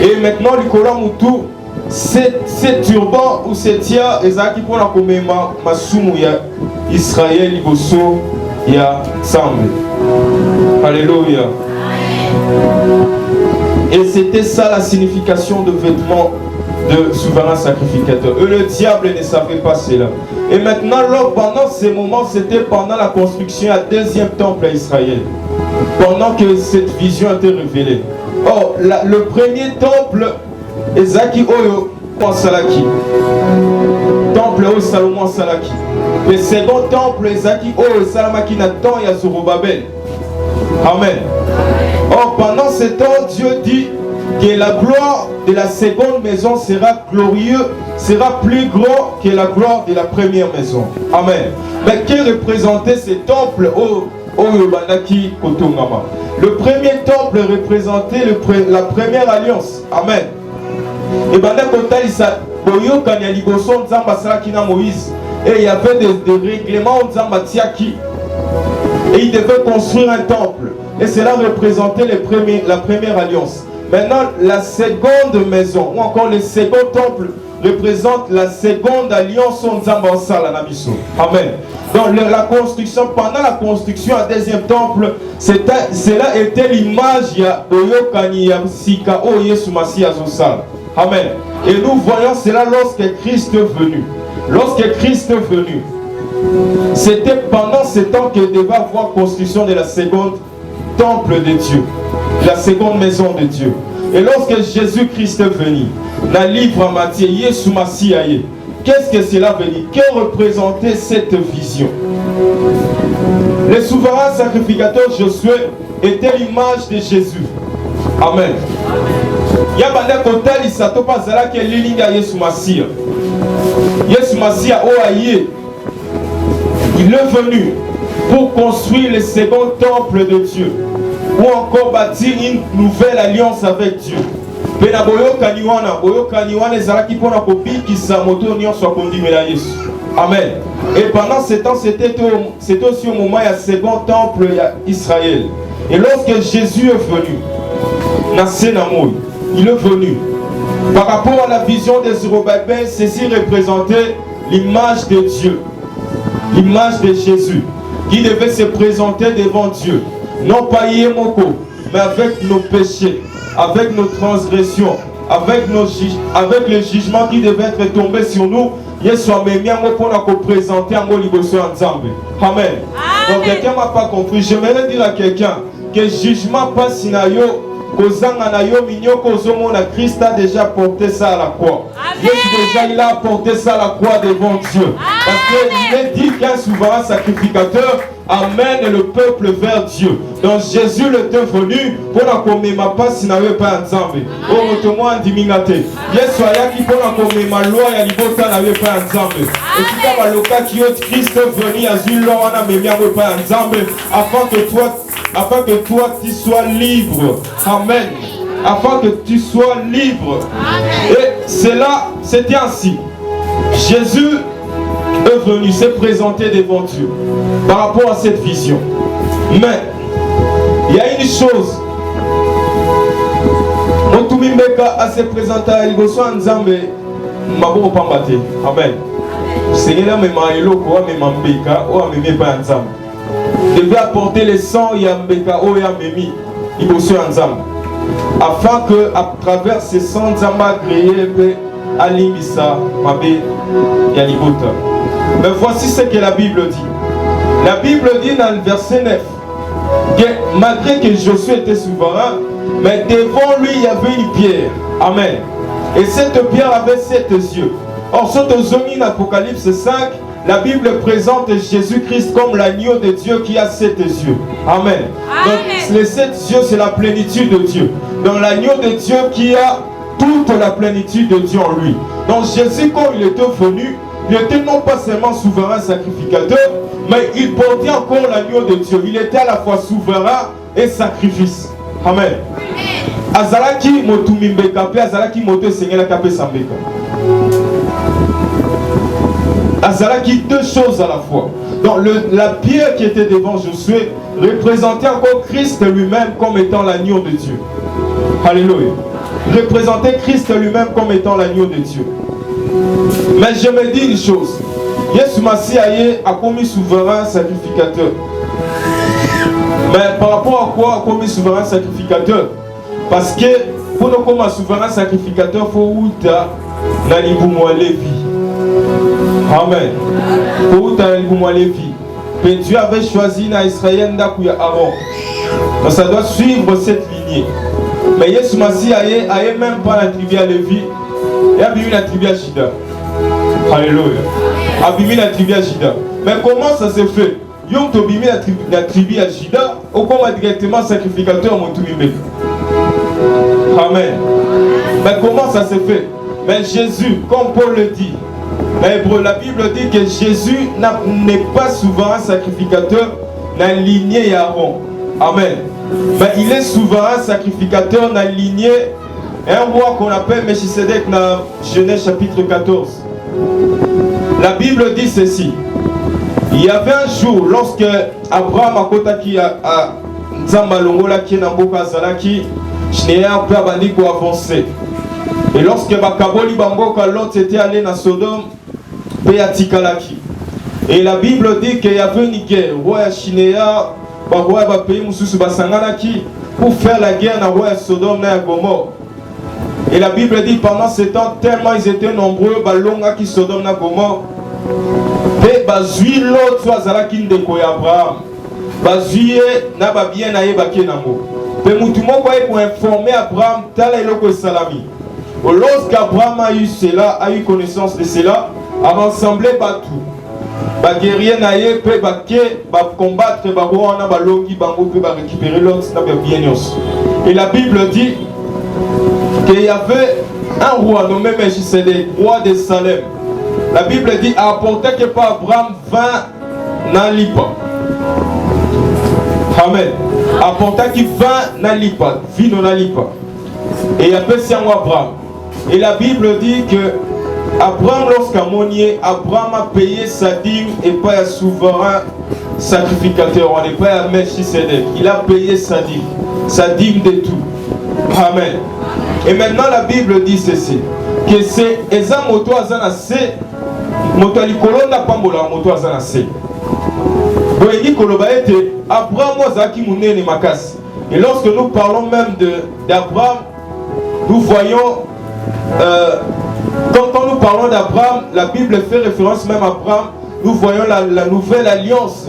Et maintenant, le Coran moutou, c'est turban ou c'est tia, et ça qui prend la coméma, ma soumou, il y a Israël, Liboso, il y a Sambe. Alléluia. Et c'était ça la signification de vêtements de souverain sacrificateur. Et le diable ne savait pas cela. Et maintenant, pendant ces moments, c'était pendant la construction du deuxième temple à Israël. Pendant que cette vision a été révélée. Or, le premier temple, Ezaki Oyo Salaki. Temple Oyo Salomon Salaki. Le second temple, Ezaki Oyo Salamaki Nathan et Zorobabel. Amen. Or, pendant ce temps, Dieu dit que la gloire de la seconde maison sera glorieux, sera plus grand que la gloire de la première maison. Amen. Mais qui représentait ce temple au Yobanaki Kotongama? Le premier temple représentait la première alliance. Amen. Et Moïse. Et il y avait des règlements et il devait construire un temple. Et cela représentait la première alliance. Maintenant, la seconde maison, ou encore le second temple, représente la seconde alliance en Zambasal à Nabiso. Amen. Donc, la construction, pendant la construction du deuxième temple, cela était l'image de Oyokani Sika O Yesu Masi Azosal. Amen. Et nous voyons cela lorsque Christ est venu. Lorsque Christ est venu, c'était pendant ce temps qu'il devait avoir construction de la seconde temple de Dieu, la seconde maison de Dieu. Et lorsque Jésus-Christ est venu, dans le livre en Matthieu, Yesu Masiaye, qu'est-ce que cela veut dire? Que représentait cette vision? Le souverain sacrificateur Josué était l'image de Jésus. Amen. Yabanda Kotali Satopa Zala qui est l'lilinga Yesu Masia. Yesu Masia Oaye, il est venu pour construire le second temple de Dieu, ou encore bâtir une nouvelle alliance avec Dieu. Amen. Et pendant ce temps, c'était aussi au moment, il y a le second temple d'Israël. Et lorsque Jésus est venu, il est venu. Par rapport à la vision des Zorobabel, ceci représentait l'image de Dieu, l'image de Jésus, qui devait se présenter devant Dieu. Non pas Yemoko, mais avec nos péchés, avec nos transgressions, avec le jugement qui devait être tombé sur nous. Amen. Donc quelqu'un ne m'a pas compris. J'aimerais dire à quelqu'un que le jugement passe sinayo. Christ a déjà porté ça à la croix. Il a porté ça à la croix devant Dieu. Parce qu'il est dit qu'un souverain sacrificateur amène le peuple vers Dieu. Donc Jésus était venu pour la comméma pas si n'avait pas ensemble. Oh, moi, dimingate. Yes, soya qui pour la comméma loi et l'ibota n'avait pas ensemble. Et si tu as le cas qui est Christ venu à une loi, on a même pas ensemble afin que toi tu sois libre. Amen. Afin que tu sois libre. Amen. Et cela, c'était ainsi. Jésus est venu se présenter devant Dieu par rapport à cette vision. Mais il y a une chose. Motumimbeka a se présenté à Liboso Nzambe Mabo Pambate. Amen. Seigneur me maïlo quoi me mambeka ou me pas Nzambe. Devait apporter le sang Yambeka ou Yamemi Liboso Nzambe. Afin que à travers ce sang Nzamba créé Alimbisa Mabe Yalibota. Mais voici ce que la Bible dit. La Bible dit dans le verset 9 que malgré que Josué était souverain, mais devant lui il y avait une pierre. Amen. Et cette pierre avait 7 yeux. Or, cette zone in Apocalypse 5, La Bible présente Jésus-Christ comme l'agneau de Dieu qui a 7 yeux. Amen. Donc les 7 yeux, c'est la plénitude de Dieu. Donc l'agneau de Dieu qui a toute la plénitude de Dieu en lui. Donc Jésus, quand il était venu, il était non pas seulement souverain sacrificateur, mais il portait encore l'agneau de Dieu. Il était à la fois souverain et sacrifice. Amen. Azalaki motumimbeka pe azalaki moto sengela kape sambeka. Azalaki 2 choses à la fois. Donc la pierre qui était devant Josué représentait encore Christ lui-même comme étant l'agneau de Dieu. Alléluia. Représentait Christ lui-même comme étant l'agneau de Dieu. Mais je me dis une chose. Yesu Massi a commis souverain sacrificateur. Mais par rapport à quoi a commis souverain sacrificateur? Parce que pour nous comme souverain sacrificateur, il faut outa na libumwa Lévi. Amen. Pour outa na libumwa Lévi. Mais Dieu avait choisi na Israël d'akuya Aaron. Donc ça doit suivre cette lignée. Mais Yesu Massi a même pas la tribu à Lévi. Il a mis la tribu à Juda. Alléluia. Abimi la tribu à Juda. Mais comment ça se fait? Yom Tobimi la tribu à Juda, ou comme directement sacrificateur Motumimbe. Amen. Mais comment ça se fait? Mais Jésus, comme Paul le dit, la Bible dit que Jésus n'est pas souverain sacrificateur dans la lignée Aaron. Amen. Mais il est souverain sacrificateur dans la lignée un roi qu'on appelle Melchisedec dans Genèse chapitre 14. La Bible dit ceci. Il y avait un jour lorsque Abraham a kotaki à Nzambalongola qui est dans Boka Zalaki, Shnéa peut avancer. Et lorsque Bakaboli Bamboka l'autre était allé dans Sodome, Béatikalaki. Et la Bible dit qu'il y avait une guerre. Roi Shnéa, roi pays Moussous Basanganaki, pour faire la guerre dans roi Sodome et Gomorrhe. Et la Bible dit pendant ce temps, tellement ils étaient nombreux, Balonga qui Sodome et Gomorrhe. Et bazui l'autre soit Zalaki ndeko ya Abraham. Bazui na ba bien na yebaki nango. Pe mutu moko pour informer Abraham tala eloko salami. Lorsqu'Abraham a eu cela, a eu connaissance de cela, a rassemblé batou. Ba guerrier na ye pe ba ke ba combattre ba roi na ba longi bango pe ba récupérer l'autre na ba bien nyos. Et la Bible dit qu'il y avait un roi nommé Melchisedec, roi de Salem. La Bible dit apporter que par Abraham 20 n'alipa. Amen. Apporter qui 20 n'alipa, vino n'alipa. Et il appelle ça Abraham. Et la Bible dit que Abraham lorsqu'à Monier, Abraham a payé sa dîme et pas un souverain sacrificateur. On n'est pas un Melchisedec. Il a payé sa dîme de tout. Amen. Et maintenant la Bible dit ceci. Que c'est Eza moto azanase moto alikolonda pambola moto azanase. Boyegi kolobaete Abraham wazaki munene makasi. Et lorsque nous parlons même d'Abraham, nous voyons quand nous parlons d'Abraham, la Bible fait référence même à Abraham. Nous voyons la nouvelle alliance.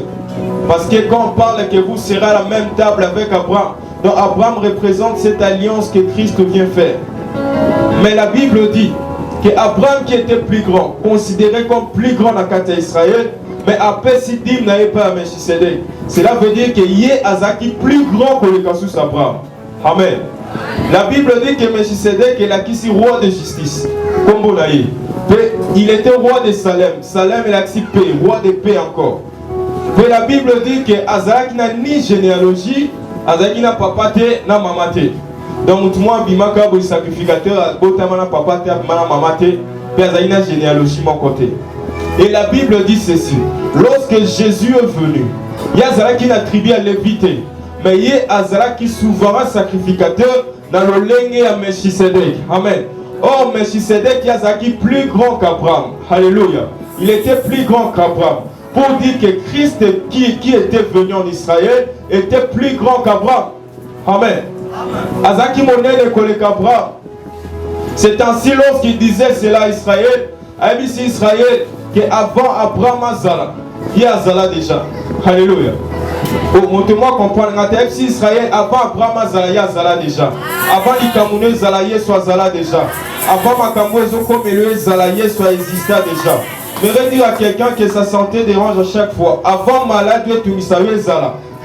Parce que quand on parle que vous serez à la même table avec Abraham, donc Abraham représente cette alliance que Christ vient faire. Mais la Bible dit qu'Abraham qui était plus grand, considéré comme plus grand dans le cas d'Israël, mais après si Dim n'avait pas à Melchisedec, cela veut dire qu'il y a Azaki plus grand que le Kassus Abraham. Amen. La Bible dit que Melchisedec est là qui est roi de justice. Comme vous l'avez. Il était roi de Salem. Salem est là qui paix, roi de paix encore. Mais la Bible dit que Azaki n'a ni généalogie, Azaki n'a papa te, n'a maman te. Donc, moi, Bimaka, le sacrificateur, Botamana papa te, mana maman te, puis Azaki n'a généalogie mon côté. Et la Bible dit ceci. Lorsque Jésus est venu, il y a Azaki n'a tribu à l'éviter. Mais il y a Azaki souverain sacrificateur dans le lengue à Melchisedec. Amen. Or, Melchisedec, il y a Azaki plus grand qu'Abraham. Alléluia. Il était plus grand qu'Abraham. Pour dire que Christ qui était venu en Israël était plus grand qu'Abraham. Amen. Azaki monnaie de collègue qu'Abraham. C'est ainsi lorsqu'il disait cela à Israël, à Israël, qu'avant Abraham Azala, il y a Azala déjà. Alléluia. Montre-moi comprendre. Si Israël, avant Abraham Azala, il y a Azala déjà. Avant Ikamoune Zalaye soit Azala déjà. Avant Makamoué Zoko Melue Zalaye soit existant déjà. Je vais dire à quelqu'un que sa santé dérange à chaque fois. Avant malade,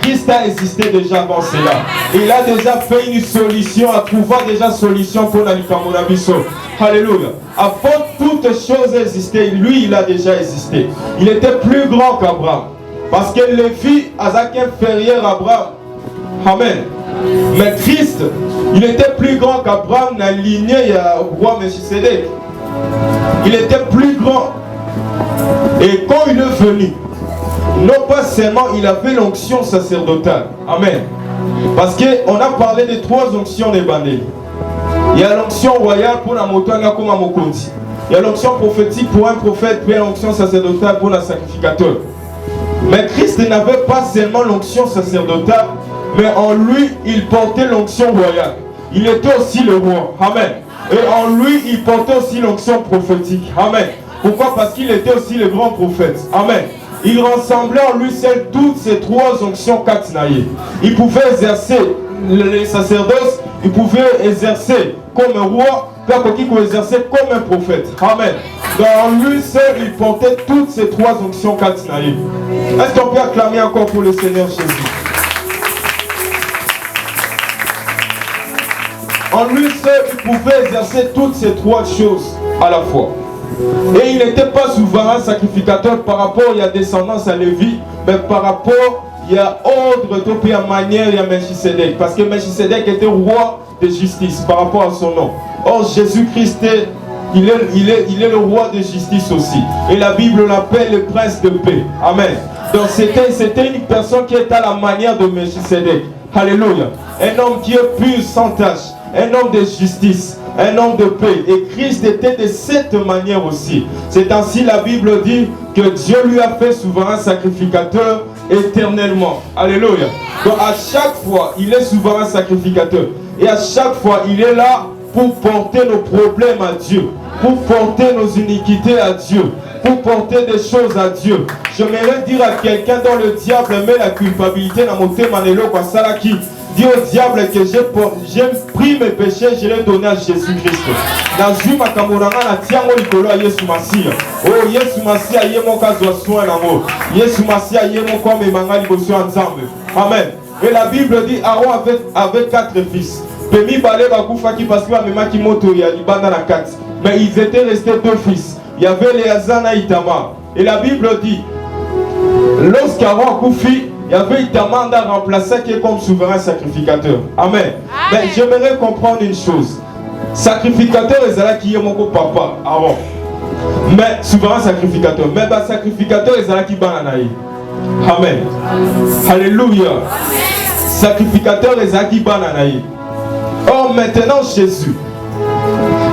Christ a existé déjà avant cela. Il a déjà fait une solution, a trouvé déjà solution pour la Likamonabiso. Alléluia. Avant toute chose exister, lui il a déjà existé. Il était plus grand qu'Abraham. Parce que Lévi a inférieur à Abraham. Amen. Mais Christ, il était plus grand qu'Abraham dans la lignée du roi Melchisedec. Il était plus grand. Et quand il est venu, non pas seulement il avait l'onction sacerdotale. Amen. Parce qu'on a parlé des 3 onctions des bandits. Il y a l'onction royale pour la motanga comme un mokonzi. Il y a l'onction prophétique pour un prophète, puis l'onction sacerdotale pour un sacrificateur. Mais Christ n'avait pas seulement l'onction sacerdotale, mais en lui, il portait l'onction royale. Il était aussi le roi. Amen. Et en lui, il portait aussi l'onction prophétique. Amen. Pourquoi? Parce qu'il était aussi le grand prophète. Amen. Il rassemblait en lui seul toutes ces 3 onctions katnaïe. Il pouvait exercer les sacerdoces, il pouvait exercer comme un roi, puis il pouvait exercer comme un prophète. Amen. Dans lui seul, il portait toutes ces 3 onctions katnaïe. Est-ce qu'on peut acclamer encore pour le Seigneur Jésus? En lui seul, il pouvait exercer toutes ces 3 choses à la fois. Et il n'était pas souverain sacrificateur par rapport à la descendance à Lévi, mais par rapport il y a ordre de la manière, il y a Melchisedec. Parce que Melchisedec était roi de justice par rapport à son nom. Or Jésus-Christ, il est le roi de justice aussi. Et la Bible l'appelle le prince de paix. Amen. Donc c'était une personne qui est à la manière de Melchisedec. Alléluia. Un homme qui est pur sans tache. Un homme de justice. Un homme de paix. Et Christ était de cette manière aussi. C'est ainsi la Bible dit que Dieu lui a fait souverain sacrificateur éternellement. Alléluia. Donc à chaque fois, il est souverain sacrificateur. Et à chaque fois, il est là pour porter nos problèmes à Dieu. Pour porter nos iniquités à Dieu. Pour porter des choses à Dieu. J'aimerais dire à quelqu'un dont le diable met la culpabilité dans mon thème Manelo Kwasalaki. Dis au diable que j'ai pris mes péchés, je les donné à Jésus-Christ. Dans ma camoranga na tiango likolo Yesu Masia. Oh Yesu Masia yemo kazwa soin namo. Yesu Masia yemo kwa memanga liboso nzambe. Amen. Et la Bible dit Aaron avait 4 fils. Pemi balé bakufaki parce que mema ki moto ya libanda na 4. Mais ils étaient restés 2 fils. Il y avait Léazar et Itamar. Et la Bible dit lorsqu'Aaron koufi, il y avait Itamar à remplacer qui est comme souverain sacrificateur. Amen. Mais j'aimerais comprendre une chose. Sacrificateur est là qui est mon papa, Aaron. Mais souverain sacrificateur. Mais sacrificateur est là qui est bananaï. Amen. Alléluia. Sacrificateur est là qui est bananaï. Or maintenant Jésus,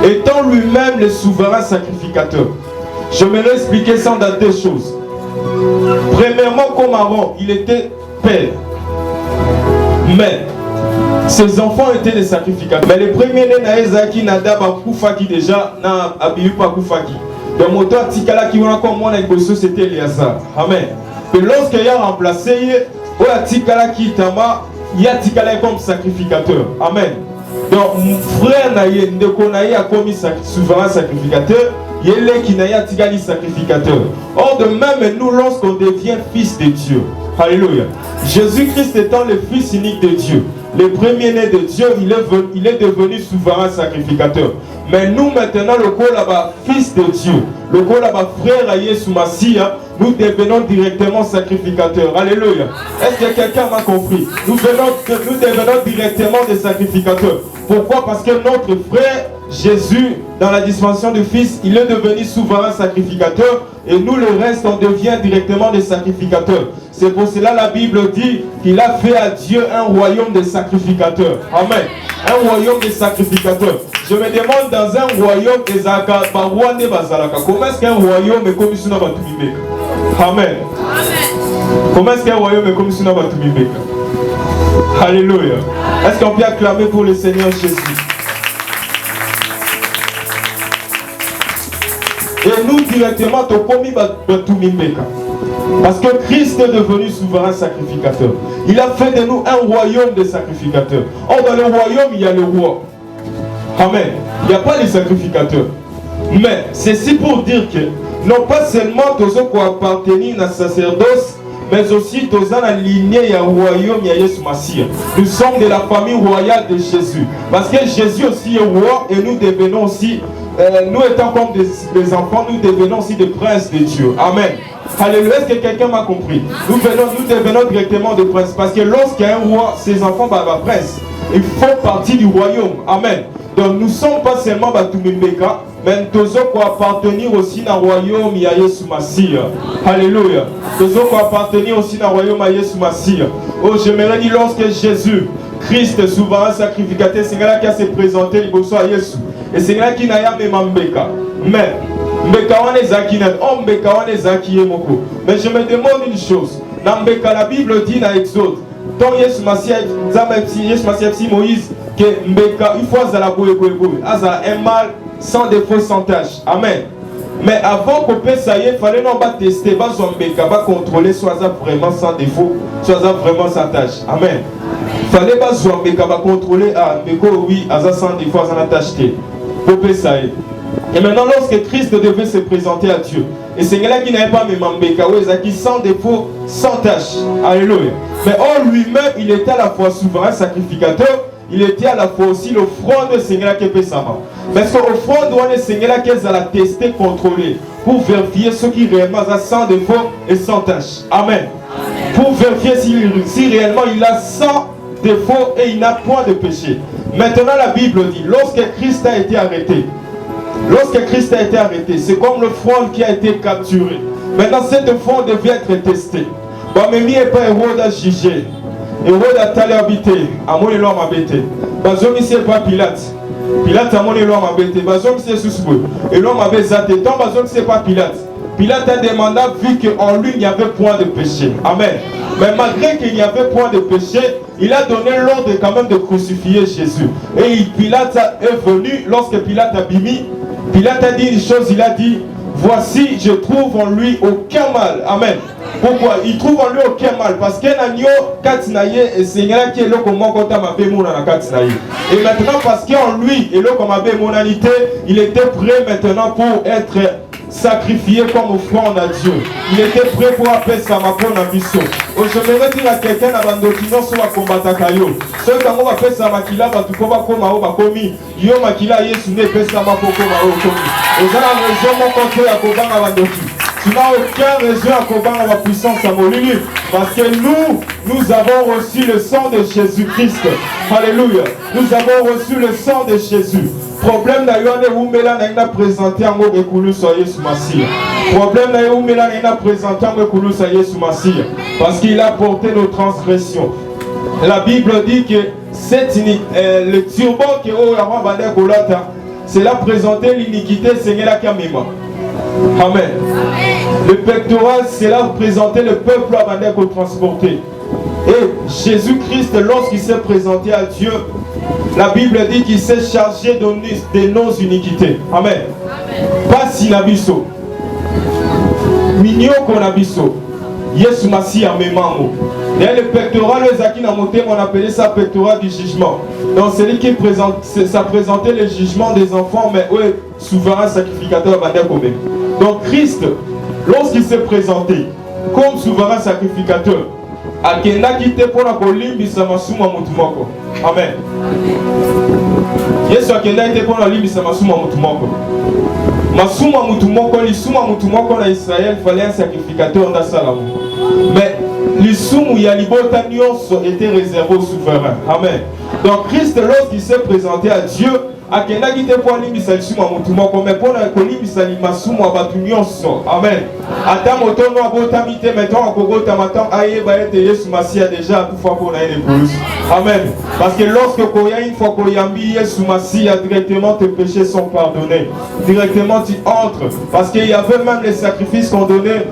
étant lui-même le souverain sacrificateur, je vais l'expliquer ça dans 2 choses. Premièrement, comme Aaron, il était père. Mais ses enfants étaient des sacrificateurs. Mais le premier né Naezaki Nadab Koufaki déjà n'a habillé pas Koufaki. Donc mon toit Tikala qui va comme moi c'était Eliasa. Amen. Et lorsqu'il a remplacé, Tikala qui Tama, il y a Tikala comme sacrificateur. Amen. Donc mon frère Naye Ndekonaye a commis souverain sacrificateur. Il est qui n'a pas sacrificateur. Or de même, nous, lorsqu'on devient fils de Dieu, alléluia, Jésus-Christ étant le fils unique de Dieu, le premier-né de Dieu, il est devenu souverain sacrificateur. Mais nous maintenant, le corps là-bas, fils de Dieu, le corps là-bas, frère à Yesu Massia, nous devenons directement sacrificateurs. Alléluia. Est-ce que quelqu'un m'a compris? Nous devenons directement des sacrificateurs. Pourquoi? Parce que notre frère Jésus, dans la dispensation du Fils, il est devenu souverain sacrificateur et nous le reste, on devient directement des sacrificateurs. C'est pour cela la Bible dit qu'il a fait à Dieu un royaume de sacrificateurs. Amen. Un royaume de sacrificateurs. Je me demande dans un royaume des Agabarouane Bazalaka, comment est-ce qu'un royaume est comme si nous avons tout mis? Amen. Comment est-ce qu'un royaume est comme si nous avons tout mis? Alléluia. Est-ce qu'on peut acclamer pour le Seigneur Jésus? Et nous directement, parce que Christ est devenu souverain sacrificateur. Il a fait de nous un royaume de sacrificateurs. Or dans le royaume, il y a le roi. Amen. Il n'y a pas les sacrificateurs. Mais ceci pour dire que Non pas seulement tous qu'on appartenir à sacerdoce, mais aussi tous dans la lignée du royaume de Jésus Messie. Nous sommes de la famille royale de Jésus. Parce que Jésus aussi est roi et nous devenons aussi, nous étant comme des enfants, nous devenons aussi des princes de Dieu. Amen. Alléluia. Est-ce que quelqu'un m'a compris? Nous devenons directement des princes. Parce que lorsqu'il y a un roi, ses enfants sont princes. Ils font partie du royaume. Amen. Donc nous ne sommes pas seulement Batumimbeka, mais nous devons appartenir aussi dans le royaume de Jésus Messie. Alléluia. Nous devons appartenir aussi dans le royaume de Jésus Messie. Oh, j'aimerais dire lorsque Jésus, Christ, souverain sacrificateur, c'est là qui a se présenté à Jésus. Et c'est là qui n'a pas même Mbeka. Mais, Mbeka on est Zakinet, oh Mbeka on est Zakiyemoko. Mais je me demande une chose. Dans Mbeka, la Bible dit dans Exode, tant Jésus Messie, Moïse, que Mbeka, il faut un mal sans défaut, sans tâche. Amen. Mais avant qu'on puisse ça y est, il fallait non pas tester, pas Mbeka, pas contrôler, soit ça vraiment sans défaut, soit ça vraiment sans tâche. Amen. Il fallait pas Mbeka, pas contrôler, ah, Mbeka, oui, à ça sans défaut, sans tâche. Pour ça y est. Et maintenant, lorsque Christ devait se présenter à Dieu, et c'est là qui n'avait pas même Mbeka, qui sans défaut, sans tâche. Alléluia. Mais en lui-même, il était à la fois souverain, sacrificateur, il était à la fois aussi l'offrande de Seigneur qui peut s'avoir. Parce que l'offrande doit le Seigneur qui est à la tester, contrôler, pour vérifier ce qui réellement a sans défaut et sans tâche. Amen. Pour vérifier si réellement il a sans défaut et il n'a point de péché. Maintenant, la Bible dit, lorsque Christ a été arrêté, c'est comme l'offrande qui a été capturée. Maintenant, cette offrande devait être testée. Bon, mais il n'y a pas Hérode à juger. Hérode a allé habiter. À mon éloignement habité. Bazom ici pas Pilate. Pilate a mon éloignement habité. Bazom ici sous-soué. Et l'homme avait zaté. Tant Bazom c'est pas Pilate. Pilate a demandé, vu qu'en lui il n'y avait point de péché. Amen. Mais malgré qu'il n'y avait point de péché, il a donné l'ordre quand même de crucifier Jésus. Et Pilate est venu, lorsque Pilate a bimi, Pilate a dit une chose, il a dit, voici, je trouve en lui aucun mal. Amen. Pourquoi? Il trouve en lui aucun mal. Parce qu'il y a un katinaye et Seigneur qui est là comme et maintenant, parce qu'en lui, et là comme il était prêt maintenant pour être sacrifié comme offrande à Dieu. Il était prêt pour appeler sa mapone en mission. Je vais dire à quelqu'un avant de sur la combattre Kayo. Ceux qui ont fait sa makila, va tout comme bakomi. Yo makila yesu ne fait sa mapoko maokomi. Et ça la raison mon contre à Koban avant de tu n'as aucun raison à combattre la puissance à Molulu. Parce que nous avons reçu le sang de Jésus-Christ. Alléluia. Nous avons reçu le sang de Jésus. Problème d'ailleurs, on a présenté un mot de Koulou soyez sous Massia. Problème d'ailleurs, on a présenté un mot de Koulou soyez sous Massia. Parce qu'il a porté nos transgressions. La Bible dit que le turban qui est au Rambadé Kolata, c'est là présenter l'iniquité, c'est la Kamima. Amen. Le pectoral, c'est là présenter le peuple avant d'être transporté. Et Jésus-Christ, lorsqu'il s'est présenté à Dieu, la Bible dit qu'il s'est chargé de nos iniquités. Amen. Pas si nabiso. Mignon qu'on abiso. Yesu Massi en même mot. Et le pectoral, on appelait ça pectoral du jugement. Donc c'est lui qui présente, ça présentait le jugement des enfants, mais oui, souverain sacrificateur même. Donc Christ, lorsqu'il s'est présenté comme souverain sacrificateur, Akenda qui était pour la colimbi samasuma mutumoko. Amen. Yesu Akenda était pour la limbi samasuma mutumoko. Masuma mutumoko, l'isuma mutumoko na Israël fallait un sacrificateur dans Salamou. Mais l'isumu yalibota nyonso était réservé au souverain. Amen. Donc Christ, lorsqu'il s'est présenté à Dieu, Akenda qui était pour limbi samasuma mutumoko, mais pour la colimbi samasuma batu nyonso. Amen. Ata motono abota mite mettons akogota matam aye baete Yesu Masia déjà tout fois pour l'aide plus. Amen. Parce que lorsque koya une fois koyambi Yesu Masia directement tes péchés sont pardonnés. Directement tu entres parce qu'il y avait même les sacrifices qu'on donnait.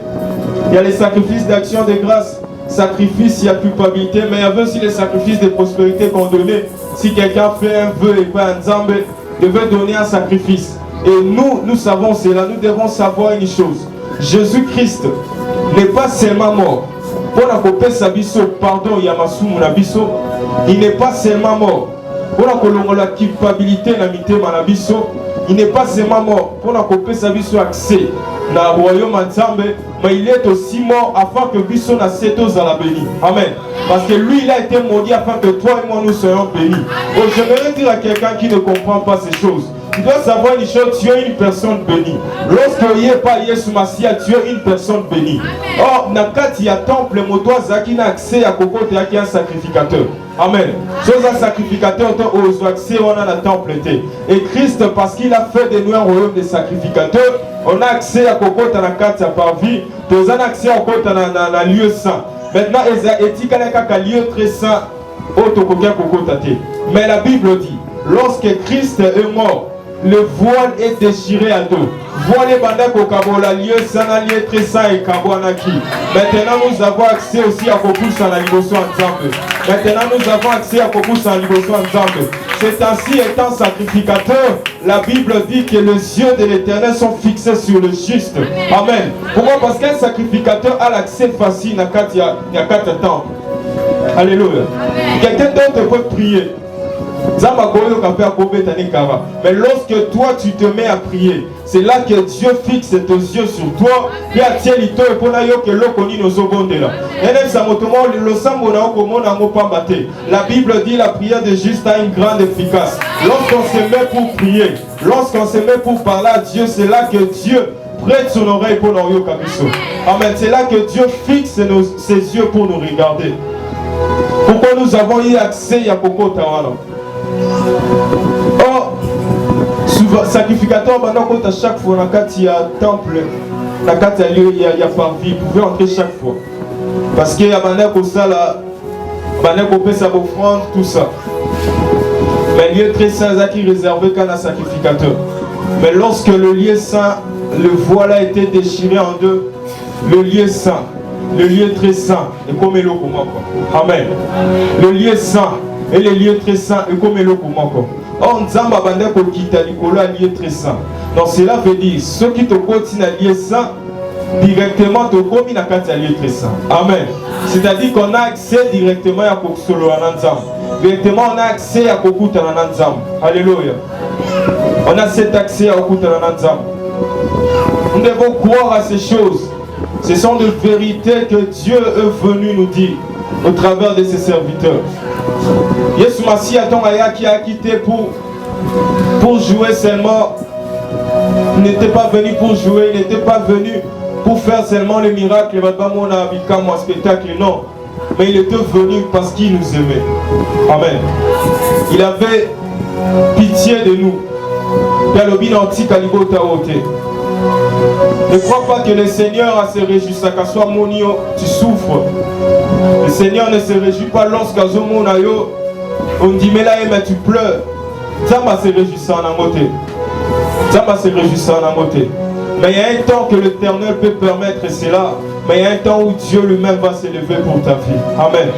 Il y a les sacrifices d'action de grâce, sacrifice, il y a culpabilité, mais il y avait aussi les sacrifices de prospérité qu'on donnait. Si quelqu'un fait un vœu et pas un zambé, devait donner un sacrifice. Et nous savons cela, nous devons savoir une chose. Jésus-Christ n'est pas seulement mort. Pour la copie Sabiso, pardon, Yamasumu Nabiso, il n'est pas seulement mort. Pour la culpabilité, la mité Manabiso, il n'est pas seulement mort pour n'accomplir sa vie sur accès dans le royaume ensemble, mais il est aussi mort afin que Bisson a cette ose à la bénie. Amen. Parce que lui, il a été maudit afin que toi et moi nous soyons bénis. Donc, j'aimerais dire à quelqu'un qui ne comprend pas ces choses. Tu dois savoir une chose, tu es une personne bénie. Lorsque il n'y a pas Yesu Masia, tu es une personne bénie. Or, Nakati, il y a temple, motois, qui n'a accès à Koko, qui est un sacrificateur. Amen. Chose un sacrificateur, aux accès, on a un temple. Et Christ, parce qu'il a fait de nous un royaume de sacrificateurs, on a accès à Koko, dans la carte par vie, on a accès à Koko, dans un lieu saint. Maintenant, il y a un lieu très saint, mais la Bible dit, lorsque Christ est mort, le voile est déchiré à deux. Voile est bandé au Kabola, lieu saint, lieu très saint et Kabouanaki. Maintenant, nous avons accès aussi à Kokou sans la libération ensemble. Maintenant, nous avons accès à Kokou sans la libération ensemble. C'est ainsi, étant sacrificateur, la Bible dit que les yeux de l'Éternel sont fixés sur le juste. Amen. Pourquoi? Parce qu'un sacrificateur a l'accès facile à quatre temps. Alléluia. Quelqu'un d'autre peut prier. Mais lorsque toi tu te mets à prier, c'est là que Dieu fixe tes yeux sur toi. La Bible dit la prière de juste a une grande efficace. Lorsqu'on se met pour prier, lorsqu'on se met pour parler à Dieu, c'est là que Dieu prête son oreille pour nous regarder. Amen. C'est là que Dieu fixe ses yeux pour nous regarder. Pourquoi nous avons eu accès à Koko Tawala? Or, sacrificateur, à chaque fois, il y a un temple, il y a par vie, vous pouvez entrer chaque fois. Parce qu'il y a sa offrande, tout ça. Mais le lieu très saint qui est réservé qu'à un sacrificateur. Mais lorsque le lieu saint, le voile a été déchiré en deux, le lieu saint, le lieu très saint, et comme le comment. Amen. Le lieu saint et le lieu très saint, et comme le comment. Or, Nzamba bande ko kita likolo a lieu très saint. Donc cela veut dire ceux qui te continuent à lieu saint directement te commis na kati à lieu très saint. Amen. C'est-à-dire qu'on a accès directement à Koksolo Ananzam. Directement on a accès à Kokuta Ananzam. Alléluia. On a cet accès à Kokuta Ananzam. Nous devons croire à ces choses. Ce sont des vérités que Dieu est venu nous dire au travers de ses serviteurs. Yesu Masi qui a quitté pour jouer seulement. Il n'était pas venu pour jouer, il n'était pas venu pour faire seulement les miracles, un spectacle, non. Mais il était venu parce qu'il nous aimait. Amen. Il avait pitié de nous. Ne crois pas que le Seigneur se réjouit, qu'à soit monio, tu souffres. Le Seigneur ne se réjouit pas lorsqu'azomonayo, on dit mais là mais tu pleures. Zamba se réjouissant en amoté. Zamba se réjouissant en amoté. Mais il y a un temps que l'Éternel peut permettre cela. Mais il y a un temps où Dieu lui-même va s'élever pour ta vie. Amen.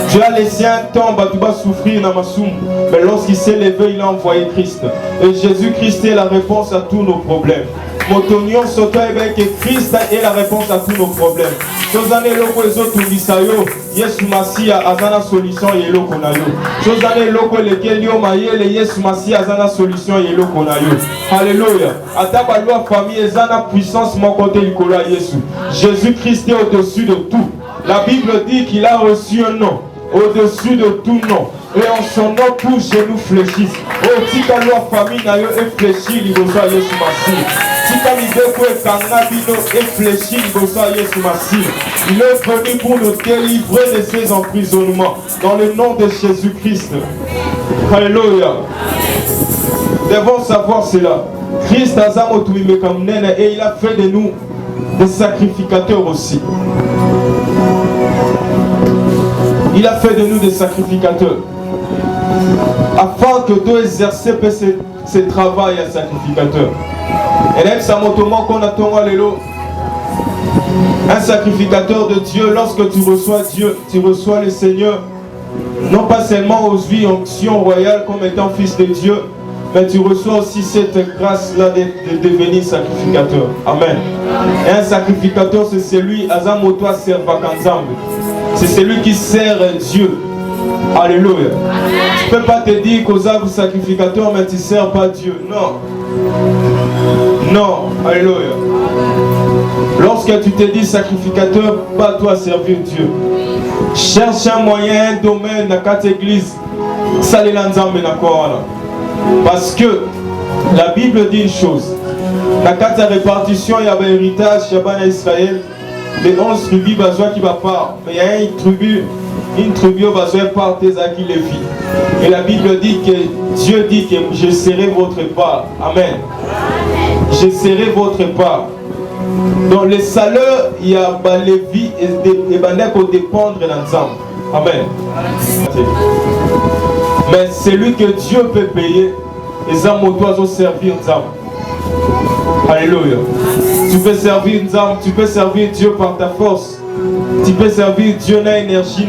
Dieu a laissé un temps, tu vas souffrir dans ma soum. Mais lorsqu'il s'est levé, il a envoyé Christ. Et Jésus-Christ est la réponse à tous nos problèmes. Motonion soto que Christ est la réponse à tous nos problèmes. Chose année loko les autres misayo, Yesu Masia azana solution yelo konayo. Chose année loko lesquels yo maïe Yesu Masia azana solution yelo konayo. Alléluia. Ataba loi famille ezana puissance mon côté likola Yesu. Jésus-Christ est au-dessus de tout. La Bible dit qu'il a reçu un nom au-dessus de tout nom. Et en son nom, tous genoux fléchissent. Oh, si ta loi famille n'a eu fléchi, il va Yesu Masia. Si ta libéko est cannabino et fléchi, il va Yesu Masia. Il est venu pour nous délivrer de ses emprisonnements. Dans le nom de Jésus-Christ. Alléluia. Nous devons savoir cela. Christ a zamotuime comme nene et il a fait de nous des sacrificateurs aussi. Il a fait de nous des sacrificateurs. Afin que tu exerces ce travail à sacrificateur. Et même ça m'automat qu'on attend à l'élo. Un sacrificateur de Dieu, lorsque tu reçois Dieu, tu reçois le Seigneur, non pas seulement aux vies onction royale comme étant fils de Dieu, mais tu reçois aussi cette grâce-là de devenir sacrificateur. Amen. Et un sacrificateur, c'est celui, Azamotoa Servakanzambe. C'est celui qui sert Dieu. Alléluia. Tu ne peux pas te dire qu'aux sacrificateur, mais tu ne sers pas Dieu. Non. Non, alléluia. Lorsque tu te dis sacrificateur, pas toi servir Dieu. Cherche un moyen, un domaine dans cette église. Parce que la Bible dit une chose. Dans la répartition, il y avait un héritage, il y avait en Israël. Les 11 tribus qui va part. Mais il y a une tribu qui va part des qui les vit. Et la Bible dit que Dieu dit que je serai votre part. Amen. Je serai votre part. Dans les salaires, il y a les vies et des bandes pour dépendre d'ensemble. Amen. Mais celui que Dieu peut payer, les hommes doivent servir ensemble. Alléluia. Tu peux servir ensemble, tu peux servir Dieu par ta force. Tu peux servir Dieu dans l'énergie.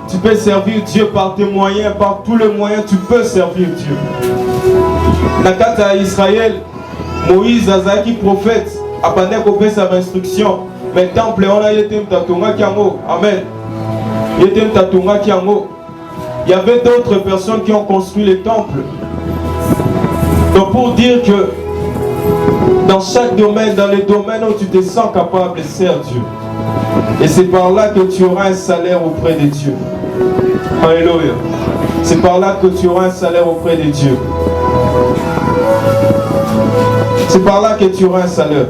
Tu peux servir Dieu par tes moyens, par tous les moyens, tu peux servir Dieu. Dans le cas d'Israël, Moïse, Azaki, prophète, a pas sa instruction. Mais le temple, on a été Tatunga Kiango. Amen. Il y avait d'autres personnes qui ont construit les temples. Donc pour dire que dans chaque domaine, dans les domaines où tu te sens capable de servir Dieu. Et c'est par là que tu auras un salaire auprès de Dieu. Alléluia. C'est par là que tu auras un salaire auprès de Dieu. C'est par là que tu auras un salaire.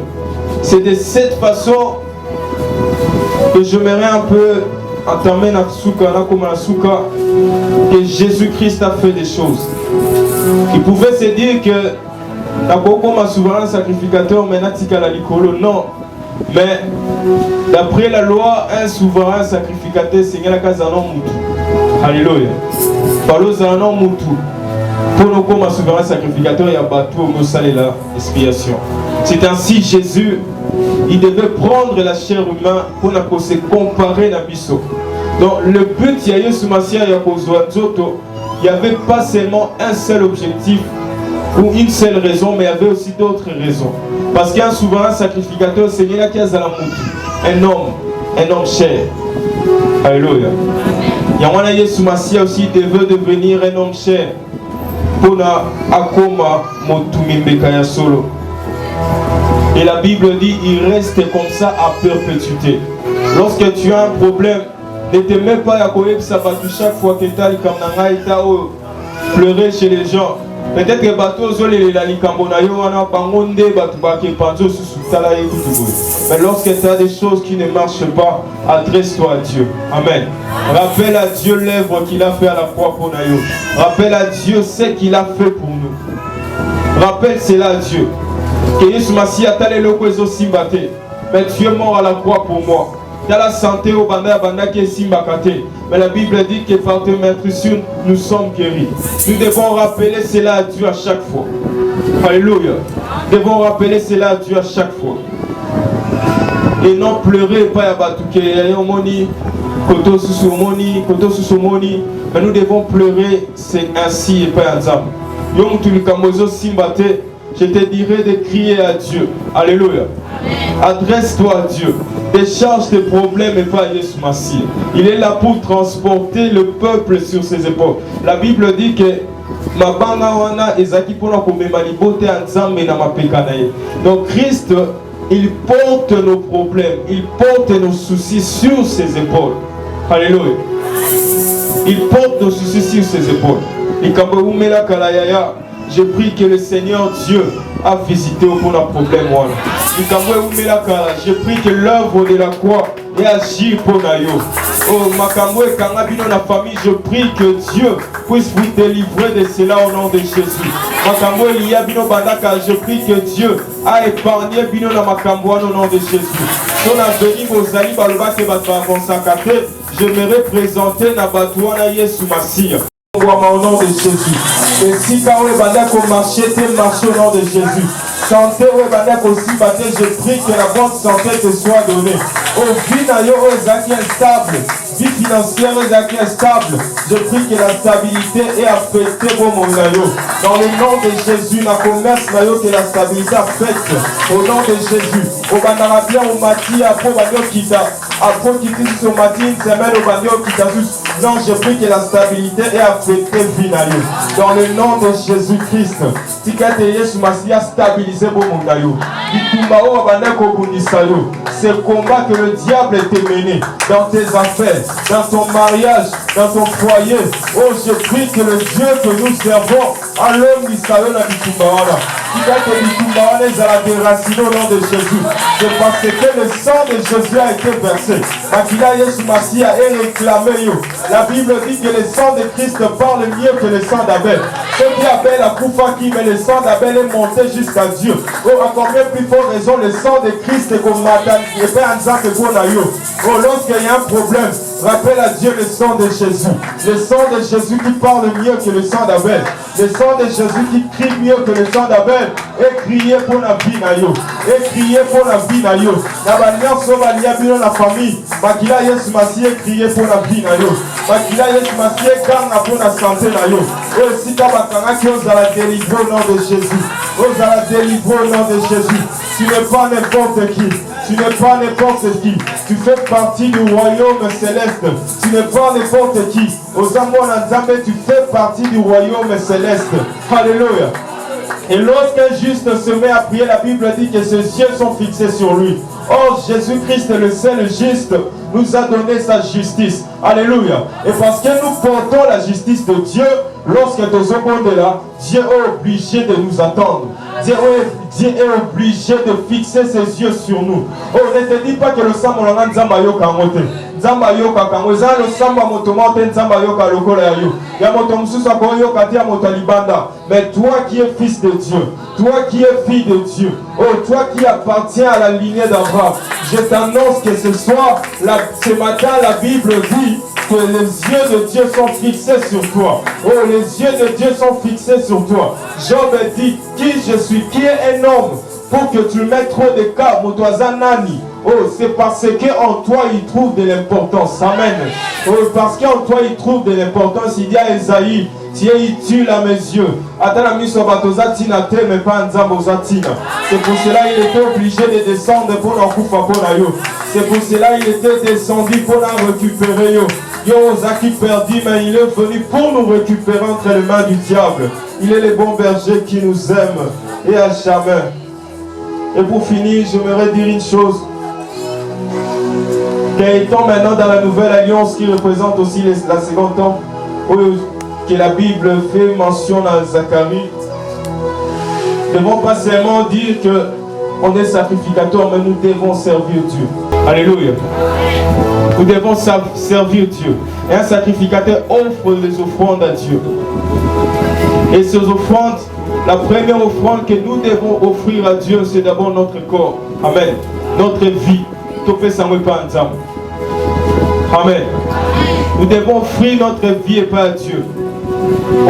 C'est de cette façon que j'aimerais un peu entamer que Jésus-Christ a fait des choses. Il pouvait se dire que comme un souverain sacrificateur, non. Mais d'après la loi, un souverain sacrificateur, c'est la casa non moutou. Alléluia. Parlons à un nom moutou. Pour nous, comme un souverain sacrificateur, il y a bateau au salut la expiation. C'est ainsi Jésus, il devait prendre la chair humaine pour se comparer à Bisso. Donc le but, il y n'y avait pas seulement un seul objectif ou une seule raison, mais il y avait aussi d'autres raisons. Parce qu'un souverain sacrificateur, c'est un homme cher. Alléluia. Yamana Yesu Masia aussi devait devenir un homme cher pour akoma motumimbe solo. Et la Bible dit, il reste comme ça à perpétuité. Lorsque tu as un problème, ne te mets pas à courir chaque fois que tu as pleurer chez les gens. Peut-être que bateau la mais lorsque tu as des choses qui ne marchent pas, adresse-toi à Dieu. Amen. Rappelle à Dieu l'œuvre qu'il a fait à la croix pour nous. Rappelle à Dieu ce qu'il a fait pour nous. Rappelle cela à Dieu. Que Yesu Masia t'a le kozo simbaté. Mais tu es mort à la croix pour moi. Tu as la santé au banda qui est simbakate. Mais la Bible dit que par tes maîtrises, nous sommes guéris. Nous devons rappeler cela à Dieu à chaque fois. Alléluia. Nous devons rappeler cela à Dieu à chaque fois. Et non pleurer pas à Batouké, Koto Susumoni. Mais nous devons pleurer, c'est ainsi et pas ensemble. Yom Tulikamozo Simbate, je te dirai de crier à Dieu. Alléluia. Adresse-toi à Dieu. Décharge tes problèmes et pas à Yesu Massi. Il est là pour transporter le peuple sur ses épaules. La Bible dit que donc Christ, il porte nos problèmes, il porte nos soucis sur ses épaules. Alléluia. Il porte nos soucis sur ses épaules. Je prie que le Seigneur Dieu a visité pour le problème. Je prie que l'œuvre de la croix ait agi pour nous. Oh, Makambo et Kangabino, la famille, je prie que Dieu puisse vous délivrer de cela au nom de Jésus. Makambo et Liabino Bandaka, je prie que Dieu a épargné Bino na Makambo au nom de Jésus. Son avenir aux Ali Baluba que Batwa consacré, je me représenter na Batouana Yesu Massia. Au nom de Jésus. Et si quand on va marcher, marcher au nom de Jésus. Santé, je prie que la bonne santé te soit donnée. Au finalement, aux instable, vie financière est instable. Je prie que la stabilité est affectée pour mon aïe. Dans le nom de Jésus, la commerce que la stabilité affecte. Au nom de Jésus, au banarabien, au mati, après banio kita, après quitter ce matin, une semaine au banio kita tous. Non, je prie que la stabilité est affectée finalement. Dans le nom de Jésus-Christ. Tikate Yesu Masia stabilisé pour mon gaillot. Ce combat que le diable t'a mené dans tes affaires, dans ton mariage, dans ton foyer. Oh, je prie que le Dieu que nous servons, à l'homme qui savait la Bitumbawana, qui a été Bitumbawana, ils ont déraciné au nom de Jésus. C'est parce que le sang de Jésus a été versé. Akila Yesu Masia est réclamé. La Bible dit que le sang de Christ parle mieux que le sang d'Abel. Ce qui Abel a Koufaki, mais le sang d'Abel est monté jusqu'à Dieu. Oh, à combien plus forte raison le sang de Christ est comme Madame. Oh, lorsqu'il y a un problème, rappelle à Dieu le sang de Jésus. Le sang de Jésus qui parle mieux que le sang d'Abel. Le sang de Jésus qui crie mieux que le sang d'Abel. Et crier pour la vie nayo. Et crier pour la vie nayo. La famille. Makila Yesu Masie crier pour la vie nayo. Makila Yesu Masie gagne pour la santé nayo. Et si tu as qui os à la délivrer au nom de Jésus. Os à la délivrer au nom de Jésus. Tu n'es pas n'importe qui. Tu n'es pas n'importe qui. Tu fais partie du royaume céleste. Tu n'es pas n'importe qui. Aux amours d'Anzambe, tu fais partie du royaume céleste. Alléluia. Et lorsqu'un juste se met à prier, la Bible dit que ses yeux sont fixés sur lui. Or, Jésus-Christ, le seul juste, nous a donné sa justice. Alléluia. Et parce que nous portons la justice de Dieu, lorsque nous sommes là, Dieu est obligé de nous attendre. Dieu est obligé de fixer ses yeux sur nous. Oh, ne te dis pas que le sang est Nzamba yoka mote. Nzamba yoka kango. Za le samba motomote Nzamba yoka lokola yayo. Ya motomususa ko yoka tia motalibanda. Mais toi qui es fils de Dieu, toi qui es fille de Dieu, oh, toi qui appartiens à la lignée d'Abraham, je t'annonce que ce soir, ce matin, la Bible dit que les yeux de Dieu sont fixés sur toi. Oh, les yeux de Dieu sont fixés sur toi. Job dit, qui je suis, qui est un homme pour que tu mettes trop de cas, Motoazanani. Oh, c'est parce qu'en toi, il trouve de l'importance. Amen. Oh, parce qu'en toi, il trouve de l'importance. Il dit à Esaïe, tiens, il tue à mes yeux. C'est pour cela qu'il était obligé de descendre pour l'encouffer pour la yo. C'est pour cela qu'il était descendu pour la récupérer yo. Yo Zaki perdu, mais il est venu pour nous récupérer entre les mains du diable. Il est le bon berger qui nous aime et à jamais. Et pour finir, j'aimerais dire une chose. Qu'étant maintenant dans la nouvelle alliance qui représente aussi la seconde temps, que la Bible fait mention à Zacharie, ne devons pas seulement dire qu'on est sacrificateur, mais nous devons servir Dieu. Alléluia. Nous devons servir Dieu. Et un sacrificateur offre les offrandes à Dieu. Et ces offrandes, la première offrande que nous devons offrir à Dieu, c'est d'abord notre corps. Amen. Notre vie. Amen. Nous devons offrir notre vie et pas à Dieu.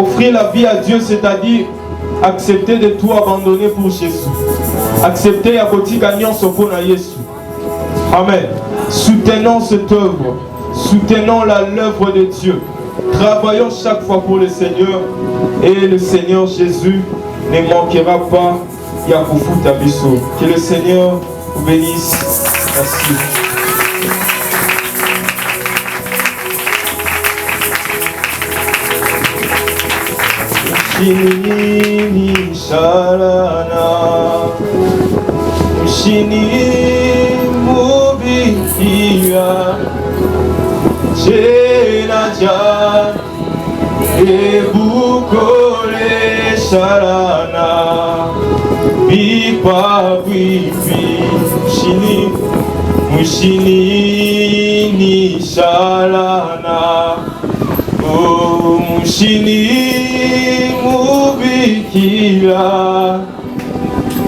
Offrir la vie à Dieu, c'est-à-dire accepter de tout abandonner pour Jésus. Accepter à côté gagnant son pour Jésus. Amen. Soutenons cette œuvre. Soutenons l'œuvre de Dieu. Travaillons chaque fois pour le Seigneur. Et le Seigneur Jésus ne manquera pas. Yakoufou Tabiso. Que le Seigneur vous bénisse. Merci. Mushini sharana, mushini mubikia, jenaja ebukole sharana, bipa bibi mushini, mushini ni sharana, oh mushini mubikira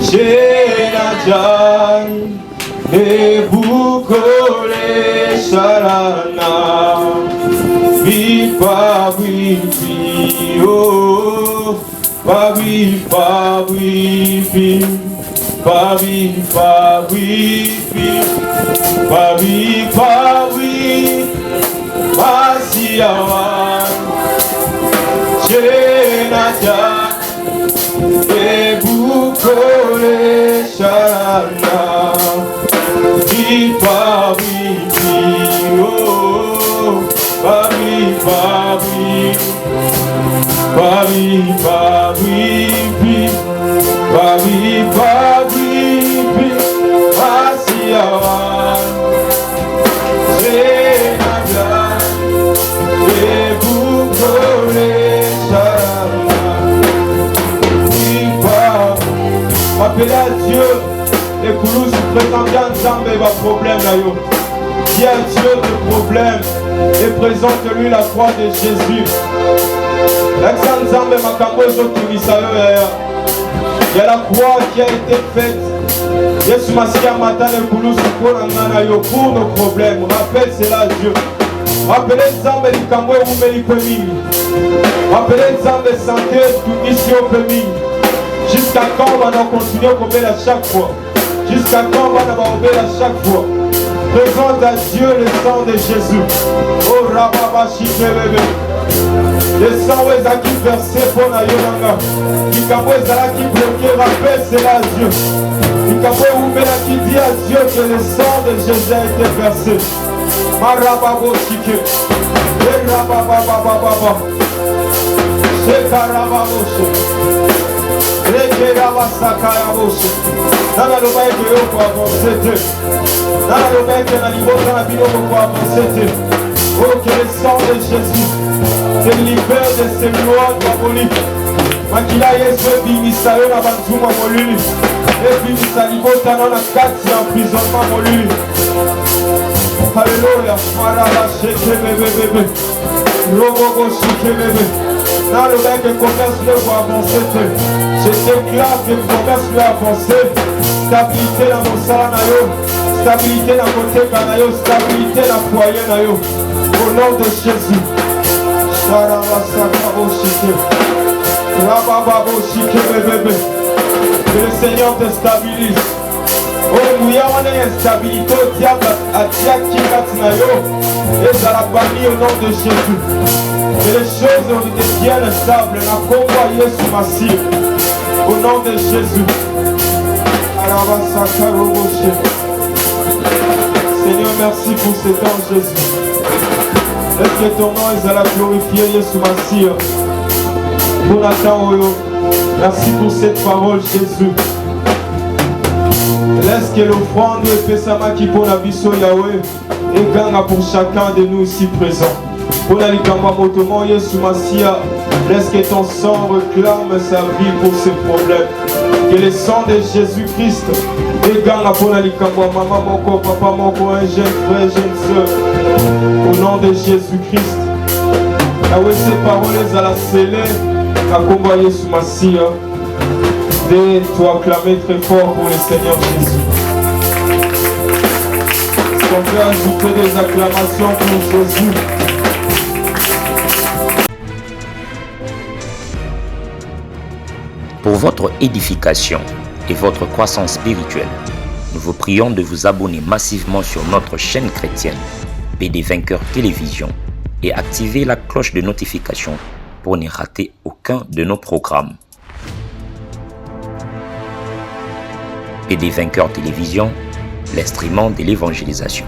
shenajan ebukole sharana bipa bibi oh babi babi babi babi babi basiawan Shenaja ebukole sharana bipa bibi oh babi Appelez à Dieu les coulous présentant ensemble va problème là yo. Dis à Dieu de problème et présente-lui la croix de Jésus. L'accent ensemble makambo ezotumisa yo ya. Il y a la croix qui a été faite. Yesu Masia matin les coulous pour nos problèmes. Rappelle cela à Dieu. Rappelez Nzambe likambo erumeli pe mingi. Rappelez Nzambe santé tumisi yo pe mingi. Jusqu'à quand on va continuer à obéir à chaque fois? Jusqu'à quand on va obéir à chaque fois? Présente à Dieu le sang de Jésus. Oh Rababashi bébé. Le sang est à qui versé pour la Yolanga. Likabo est à qui bloqué, rappelle cela à Dieu. Likabo est à qui dit à Dieu que le sang de Jésus a été versé. Marababo Shike. Et Rabababababa. Shekarababo Shike. Rekera basakaya bose. Nana lobaye que yo kwa avancer. Nana lobaye que na libota na bino kwa avancer. Oh que le sang de Jésus te libère de ces lois diaboliques. Makila Yesu bimisa yo na bantuma moluli. Et bimisa libota na kati ya emprisonnement moluli. Alléluia. Maraba sheke bébé. Robobo sheke bébé. Dans le mec que commerce le va avancer. Je déclare que le commerce peut avancer. Stabilité dans mon salon, stabilité dans mon côté, stabilité dans le foyer. Au nom de Jésus. Que le Seigneur te stabilise. Oh, nous avons une instabilité au diable à Tiakinayo. Et à la famille au nom de Jésus. Que les choses deviennent stables. La combat Yesu Massi. Au nom de Jésus. Seigneur, merci pour ce temps, Jésus. Est-ce que ton nom est à la glorifier, Yesu Massi. Pour Nathan Oyo. Merci pour cette parole, Jésus. Laisse que l'offrande et Pesama qui pour la biso Yahweh et gagne pour chacun de nous ici présents. Pour la Likamba Motomo Yesu Masia, laisse que ton sang réclame sa vie pour ces problèmes. Que le sang de Jésus-Christ et gagne pour la Likamba Maman Moko, Papa Moko, un jeune frère, jeune soeur. Au nom de Jésus-Christ. Yahweh, ces paroles à la scellée, à combat Yesu Masia. Et toi acclamer très fort pour le Seigneur Jésus. Est-ce qu'on peut ajouter des acclamations pour Jésus? Pour votre édification et votre croissance spirituelle, nous vous prions de vous abonner massivement sur notre chaîne chrétienne PD Vainqueur Télévision et activer la cloche de notification pour ne rater aucun de nos programmes. PD Vainqueur Télévision, l'instrument de l'évangélisation.